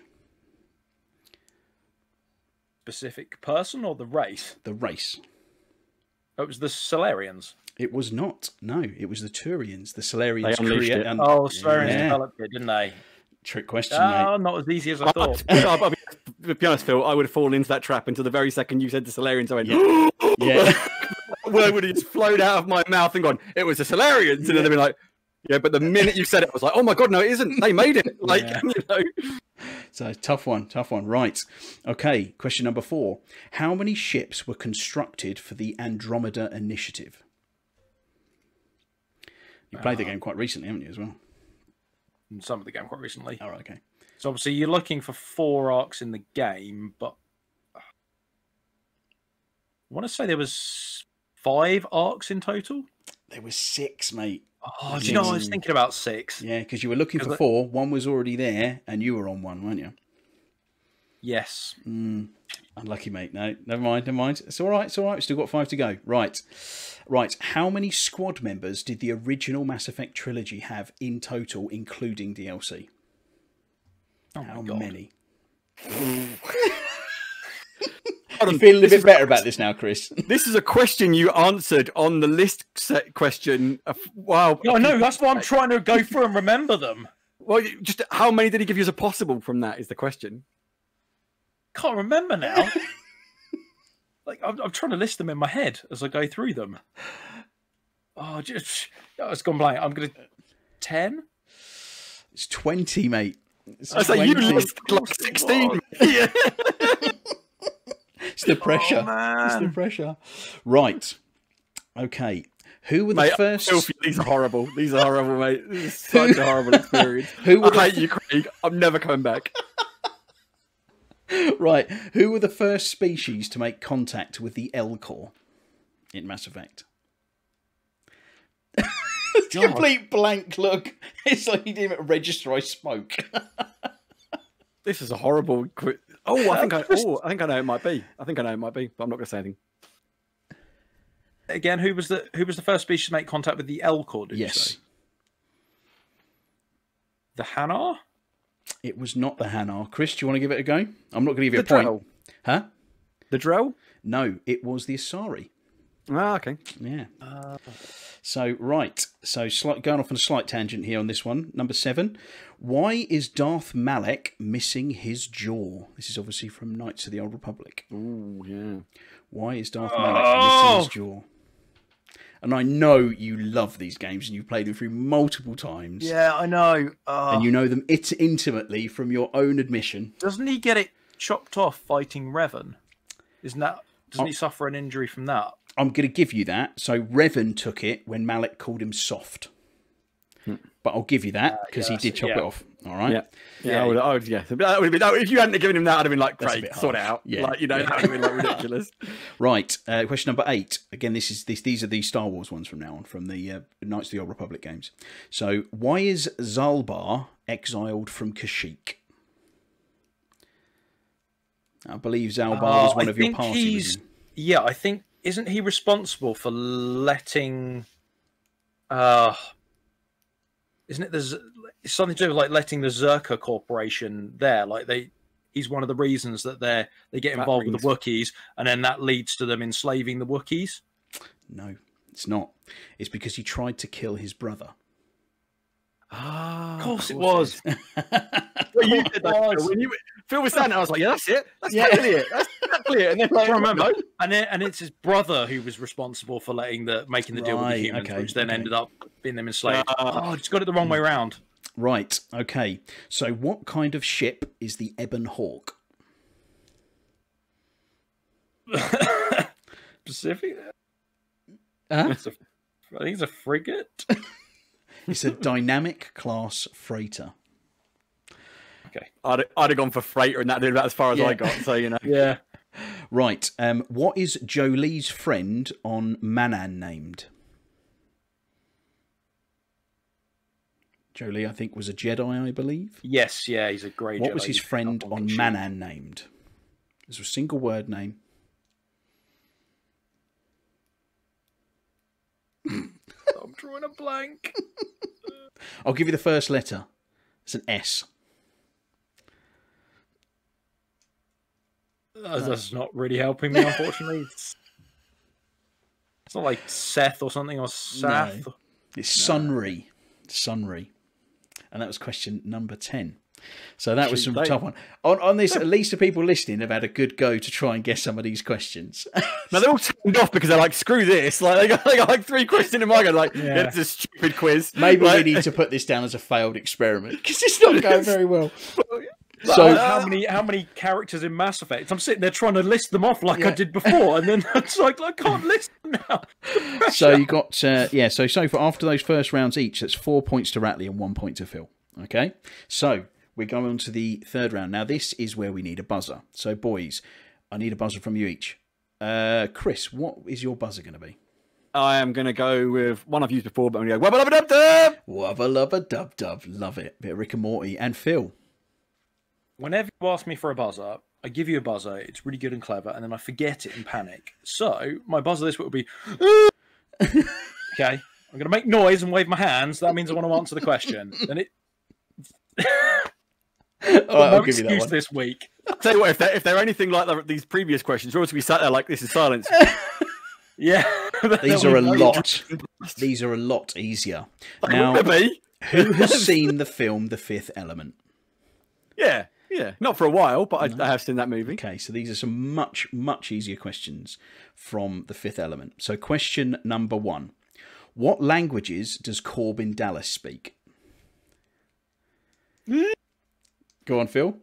[SPEAKER 4] Specific person or the race?
[SPEAKER 2] The race.
[SPEAKER 4] Oh, it was the Solarians.
[SPEAKER 2] It was not. No, it was the Turians. The Solarians
[SPEAKER 3] They unleashed it.
[SPEAKER 4] Oh, Solarians
[SPEAKER 2] Yeah.
[SPEAKER 4] developed it, didn't they?
[SPEAKER 2] Trick question,
[SPEAKER 4] Oh,
[SPEAKER 2] mate.
[SPEAKER 4] not as easy as I thought.
[SPEAKER 3] I'll be honest, Phil, I would have fallen into that trap until the very second you said the Solarians. I went,
[SPEAKER 2] Yeah.
[SPEAKER 3] word would have just flowed out of my mouth and gone, it was the Solarians. And then they'd be like, yeah, but the minute you said it, I was like, oh my God, no, it isn't. They made it. Like,
[SPEAKER 2] Yeah.
[SPEAKER 3] you know.
[SPEAKER 2] So, tough one. Right. Okay, question number 4. How many ships were constructed for the Andromeda initiative? You played the game quite recently, haven't you, as well?
[SPEAKER 4] Some of the game quite recently.
[SPEAKER 2] Oh, right, okay.
[SPEAKER 4] So obviously you're looking for 4 arcs in the game, but I want to say there was 5 arcs in total.
[SPEAKER 2] There was 6, mate.
[SPEAKER 4] Oh, do you know, I was thinking about 6.
[SPEAKER 2] Yeah, because you were looking for 4. One was already there, and you were on one, weren't you?
[SPEAKER 4] Yes.
[SPEAKER 2] Unlucky, mate. No, never mind. It's all right. We've still got 5 to go. Right. How many squad members did the original Mass Effect trilogy have in total, including DLC?
[SPEAKER 4] Oh
[SPEAKER 2] How
[SPEAKER 4] my God.
[SPEAKER 2] many? You feeling a bit better about this now, Chris?
[SPEAKER 3] This is a question you answered on the list set question. Wow.
[SPEAKER 4] No, no, that's why I'm trying to go through and remember them.
[SPEAKER 3] Well, just how many did he give you as a possible from that is the question.
[SPEAKER 4] Can't remember now. Like I'm trying to list them in my head as I go through them. Oh, it's gone blank. I'm gonna 10.
[SPEAKER 2] It's 20, mate.
[SPEAKER 3] I say you listed like 16. Yeah.
[SPEAKER 2] It's the pressure.
[SPEAKER 4] man.
[SPEAKER 2] It's the pressure. Right. Okay. Who were the
[SPEAKER 3] Mate,
[SPEAKER 2] first?
[SPEAKER 3] these are horrible. These are horrible, mate. This is such a horrible experience.
[SPEAKER 2] Who were
[SPEAKER 3] I hate you, Craig. I'm never coming back.
[SPEAKER 2] Right. Who were the first species to make contact with the L core in Mass Effect? It's a complete blank look. It's like you didn't even register I spoke.
[SPEAKER 3] This is a horrible. I think I know it might be. But I'm not going to say anything.
[SPEAKER 4] Again, who was the first species to make contact with the L core? Did you say? The Hanar?
[SPEAKER 2] It was not the Hanar. Chris, do you want to give it a go? I'm not going to give you a point.
[SPEAKER 3] Drell.
[SPEAKER 2] Huh?
[SPEAKER 3] The Drell?
[SPEAKER 2] No, it was the Asari.
[SPEAKER 3] Ah, okay.
[SPEAKER 2] Yeah. So, right. So, going off on a slight tangent here on this one. Number 7. Why is Darth Malek missing his jaw? This is obviously from Knights of the Old Republic.
[SPEAKER 3] Ooh, yeah.
[SPEAKER 2] Why is Darth Malek missing his jaw? And I know you love these games and you've played them through multiple times.
[SPEAKER 4] Yeah, I know.
[SPEAKER 2] And you know them intimately from your own admission.
[SPEAKER 4] Doesn't he get it chopped off fighting Revan? Doesn't he suffer an injury from that?
[SPEAKER 2] I'm going to give you that. So Revan took it when Malek called him soft. but I'll give you that because he did chop it off. All right.
[SPEAKER 3] Yeah. I would, yeah. That would have been, if you hadn't given him that, I'd have been like, Craig, sort it out.
[SPEAKER 2] Yeah.
[SPEAKER 3] Like, that would have been like ridiculous.
[SPEAKER 2] Right. Question number 8. Again, these are the Star Wars ones from now on, from the Knights of the Old Republic games. So, why is Zalbar exiled from Kashyyyk? I believe Zalbar was one of your party.
[SPEAKER 4] Yeah, I think, isn't he responsible for letting... isn't it it's something to do with like letting the Zerka Corporation there? Like he's one of the reasons that they get involved with the Wookiees, and then that leads to them enslaving the Wookiees. No,
[SPEAKER 2] it's not. It's because he tried to kill his brother.
[SPEAKER 3] Ah,
[SPEAKER 4] of course it was.
[SPEAKER 3] Well, you did that, when Phil was saying that, I was like, yeah, that's it. That's totally it. That's exactly it. And then like,
[SPEAKER 4] I remember. And it's his brother who was responsible for making the deal with the humans, which then ended up being them enslaved. I just got it the wrong way around.
[SPEAKER 2] Right. Okay. So, what kind of ship is the Ebon Hawk?
[SPEAKER 4] Pacific.
[SPEAKER 2] Huh?
[SPEAKER 4] I think it's a frigate.
[SPEAKER 2] It's a dynamic class freighter.
[SPEAKER 4] Okay.
[SPEAKER 3] I'd have gone for freighter, and that'd be about as far as I got. So
[SPEAKER 4] Yeah.
[SPEAKER 2] Right. What is Jolie's friend on Manan named? Jolie, I think, was a Jedi, I believe.
[SPEAKER 4] Yes, yeah, he's a great Jedi.
[SPEAKER 2] What was his friend on Manan named? There's a single word name.
[SPEAKER 4] I'm drawing a blank.
[SPEAKER 2] I'll give you the first letter. It's an S.
[SPEAKER 4] That's not really helping me, unfortunately. It's not like Seth or something, or Sath.
[SPEAKER 2] No. It's Sunry. Sunry. And that was question number 10. So that was some tough one. On this, at least the people listening have had a good go to try and guess some of these questions.
[SPEAKER 3] Now they're all turned off because they're like, screw this. Like they got like 3 questions in my head. Like, it's a stupid quiz.
[SPEAKER 2] Maybe we need to put this down as a failed experiment because it's not going very well.
[SPEAKER 4] So how many characters in Mass Effect? I'm sitting there trying to list them off like I did before, and then it's like I can't list them now.
[SPEAKER 2] So you got So for after those first rounds each, that's 4 points to Ratley and 1 point to Phil. Okay, so we're going on to the third round. Now this is where we need a buzzer. So boys, I need a buzzer from you each. Chris, what is your buzzer going to be?
[SPEAKER 3] I am going to go with one I've used before, but I'm going to go wubba lubba dub dub.
[SPEAKER 2] Wubba lubba dub dub. Love it. Bit of Rick and Morty. And Phil.
[SPEAKER 4] Whenever you ask me for a buzzer, I give you a buzzer. It's really good and clever, and then I forget it and panic. So my buzzer this week will be, okay. I'm going to make noise and wave my hands. That means I want to answer the question. And it.
[SPEAKER 2] I'll give you that one.
[SPEAKER 4] This week.
[SPEAKER 3] I'll tell you what, if they're anything like these previous questions, we're always going to be sat there like this is silence.
[SPEAKER 4] Yeah,
[SPEAKER 2] these are a lot. These are a lot easier. Now, who has seen the film The Fifth Element?
[SPEAKER 3] Yeah, not for a while, but I have seen that movie.
[SPEAKER 2] Okay, so these are some much easier questions from The Fifth Element. So, question number 1: what languages does Corbin Dallas speak? Go on, Phil.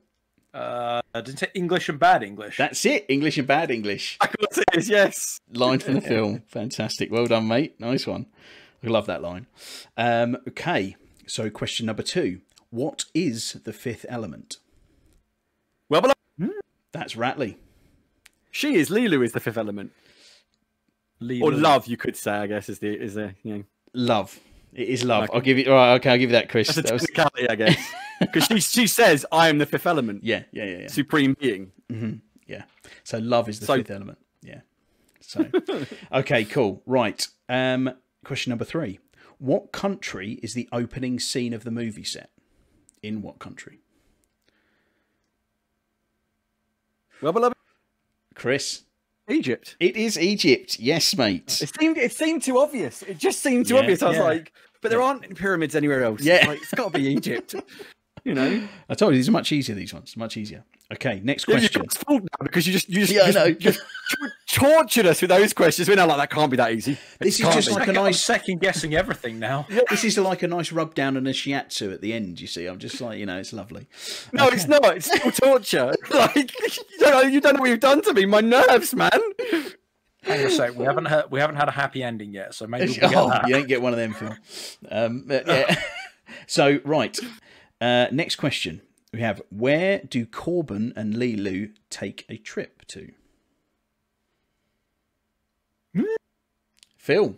[SPEAKER 4] Didn't say English and bad English.
[SPEAKER 2] That's it. English and bad English.
[SPEAKER 3] Of course it is, yes.
[SPEAKER 2] Line from the film. Fantastic. Well done, mate. Nice one. I love that line. Okay, so question number 2. What is the fifth element?
[SPEAKER 3] Well,
[SPEAKER 2] that's Ratley.
[SPEAKER 3] She is. Lilu is the fifth element.
[SPEAKER 4] Lilu.
[SPEAKER 3] Or love, you could say, I guess, is the
[SPEAKER 2] Love. It is love.
[SPEAKER 3] Okay.
[SPEAKER 2] I'll give you. All right, okay, I'll give you that, Chris.
[SPEAKER 3] That's a technicality, I guess. Because she says, I am the fifth element.
[SPEAKER 2] Yeah.
[SPEAKER 3] Supreme being.
[SPEAKER 2] Mm-hmm. Yeah. So love is the fifth element. Yeah. So, okay, cool. Right. Question number 3. What country is the opening scene of the movie set? In what country?
[SPEAKER 3] Well, beloved.
[SPEAKER 2] Chris.
[SPEAKER 3] Egypt.
[SPEAKER 2] It is Egypt. Yes, mate.
[SPEAKER 3] It seemed too obvious. It just seemed too obvious. I was like, but there aren't pyramids anywhere else.
[SPEAKER 2] Yeah.
[SPEAKER 3] Like, it's got to be Egypt. You know.
[SPEAKER 2] I told you these are much easier. These ones much easier. Okay, next question.
[SPEAKER 3] It's fault now because you just tortured us with those questions. We're now like, that can't be that easy.
[SPEAKER 2] This is just like a nice
[SPEAKER 4] second guessing everything now.
[SPEAKER 2] This is like a nice rub down and a shiatsu at the end. You see, I'm just like, it's lovely.
[SPEAKER 3] No, it's not. It's still torture. Like you don't know what you've done to me. My nerves, man.
[SPEAKER 4] Hang on a sec. We haven't had a happy ending yet, so maybe we'll get that.
[SPEAKER 2] You ain't get one of them, Phil. Yeah. So, right. Next question. We have, where do Corbin and Lilu take a trip to? Phil.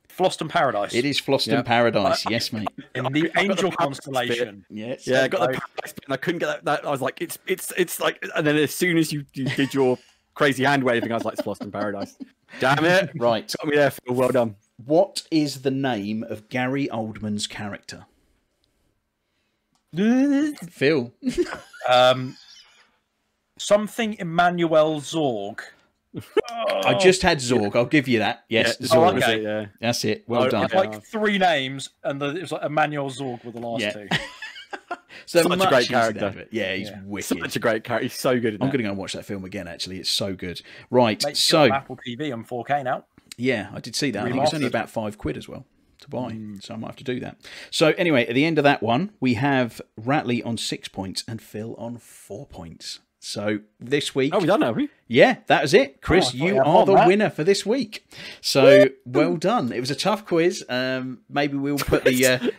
[SPEAKER 4] Floston Paradise.
[SPEAKER 2] It is Floston Paradise. Yes, mate.
[SPEAKER 4] In the Angel constellation.
[SPEAKER 2] Yes.
[SPEAKER 3] Yeah, I got the Paradise bit and I couldn't get that. I was like, it's like, and then as soon as you did your crazy hand waving, I was like, it's Floston Paradise. Damn it.
[SPEAKER 2] Right.
[SPEAKER 3] Got me there, Phil. Well done.
[SPEAKER 2] What is the name of Gary Oldman's character? Phil.
[SPEAKER 4] Something Emmanuel Zorg.
[SPEAKER 2] I just had Zorg. I'll give you that. Yes,
[SPEAKER 3] Yeah,
[SPEAKER 2] Zorg.
[SPEAKER 3] was it? Yeah.
[SPEAKER 2] That's it. Well done.
[SPEAKER 4] It's like 3 names, and it was like Emmanuel Zorg were the last 2.
[SPEAKER 2] So
[SPEAKER 3] Such a
[SPEAKER 2] much
[SPEAKER 3] great
[SPEAKER 2] is there
[SPEAKER 3] character.
[SPEAKER 2] of it. Yeah, he's wicked.
[SPEAKER 3] Such a great character. He's so good.
[SPEAKER 2] I'm going to go and watch that film again. Actually, it's so good. Right.
[SPEAKER 4] Mate,
[SPEAKER 2] so
[SPEAKER 4] on Apple TV on 4K now.
[SPEAKER 2] yeah, I did see that. I think it's only about £5 as well to buy, so I might have to do that. So anyway, at the end of that one, we have Ratley on 6 points and Phil on 4 points. So this week,
[SPEAKER 3] Oh, we done now, have we?
[SPEAKER 2] yeah, that was it. Chris,
[SPEAKER 4] I thought
[SPEAKER 2] you
[SPEAKER 4] you had
[SPEAKER 2] are
[SPEAKER 4] more,
[SPEAKER 2] the
[SPEAKER 4] Matt.
[SPEAKER 2] winner for this week. So well done. It was a tough quiz. Maybe we'll put the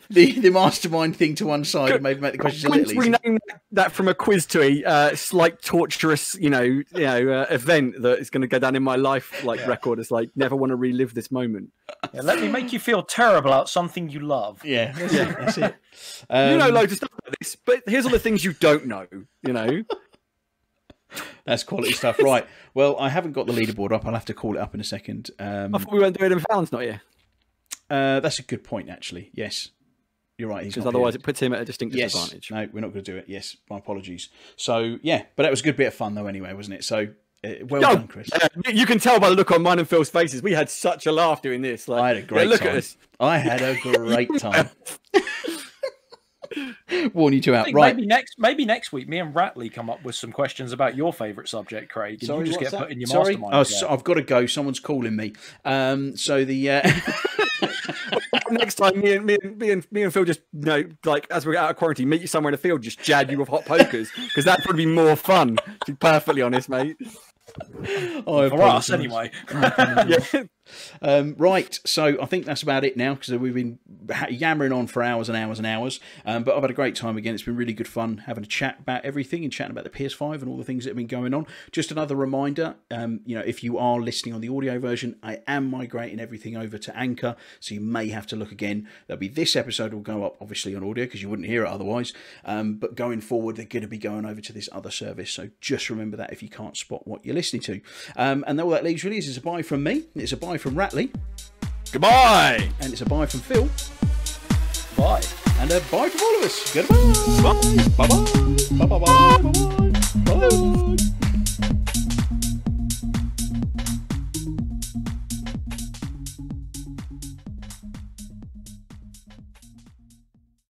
[SPEAKER 2] mastermind thing to one side and maybe make the questions a
[SPEAKER 3] Can
[SPEAKER 2] little
[SPEAKER 3] we
[SPEAKER 2] easier.
[SPEAKER 3] rename that from a quiz to a slight torturous, event that is going to go down in my life record? It's like never want to relive this moment.
[SPEAKER 4] Yeah, let me make you feel terrible about something you love.
[SPEAKER 2] Yeah, that's it.
[SPEAKER 3] You know loads of stuff about this, but here's all the things you don't know. You know.
[SPEAKER 2] That's quality stuff. Right. Well, I haven't got the leaderboard up. I'll have to call it up in a second.
[SPEAKER 3] I thought we weren't doing it. Fallon's not here.
[SPEAKER 2] That's a good point, actually. Yes. You're right. He's
[SPEAKER 3] Because
[SPEAKER 2] not
[SPEAKER 3] otherwise
[SPEAKER 2] here.
[SPEAKER 3] it puts him at a distinct
[SPEAKER 2] Yes.
[SPEAKER 3] disadvantage.
[SPEAKER 2] No, we're not going to do it. Yes. My apologies. So, yeah. But that was a good bit of fun, though, anyway, wasn't it? So, well done, Chris.
[SPEAKER 3] You can tell by the look on mine and Phil's faces. We had such a laugh doing this. Like,
[SPEAKER 2] I had a great
[SPEAKER 3] look
[SPEAKER 2] time.
[SPEAKER 3] at us.
[SPEAKER 2] I had a great time. Warn you two
[SPEAKER 4] I
[SPEAKER 2] out.
[SPEAKER 4] think
[SPEAKER 2] Right.
[SPEAKER 4] maybe next week, me and Ratley come up with some questions about your favourite subject, Craig. And you just get put in your mastermind.
[SPEAKER 2] Oh, so I've got to go. Someone's calling me. So the
[SPEAKER 3] Next time, me and Phil just as we're out of quarantine, meet you somewhere in the field, just jab you with hot pokers because that'd probably be more fun. To be perfectly honest, mate.
[SPEAKER 4] For us, anyway.
[SPEAKER 2] Right, so I think that's about it now because we've been yammering on for hours and hours and hours. But I've had a great time again. It's been really good fun having a chat about everything and chatting about the PS5 and all the things that have been going on. Just another reminder, if you are listening on the audio version, I am migrating everything over to Anchor, so you may have to look again. That'll be this episode will go up obviously on audio because you wouldn't hear it otherwise. But going forward, they're going to be going over to this other service. So just remember that if you can't spot what you're listening to. And all that leaves really is a bye from me. It's a bye from Ratley.
[SPEAKER 3] Goodbye.
[SPEAKER 2] And it's a bye from Phil.
[SPEAKER 4] Bye.
[SPEAKER 2] And a bye from all of us. Goodbye. Bye. Bye-bye. Bye-bye. Bye-bye.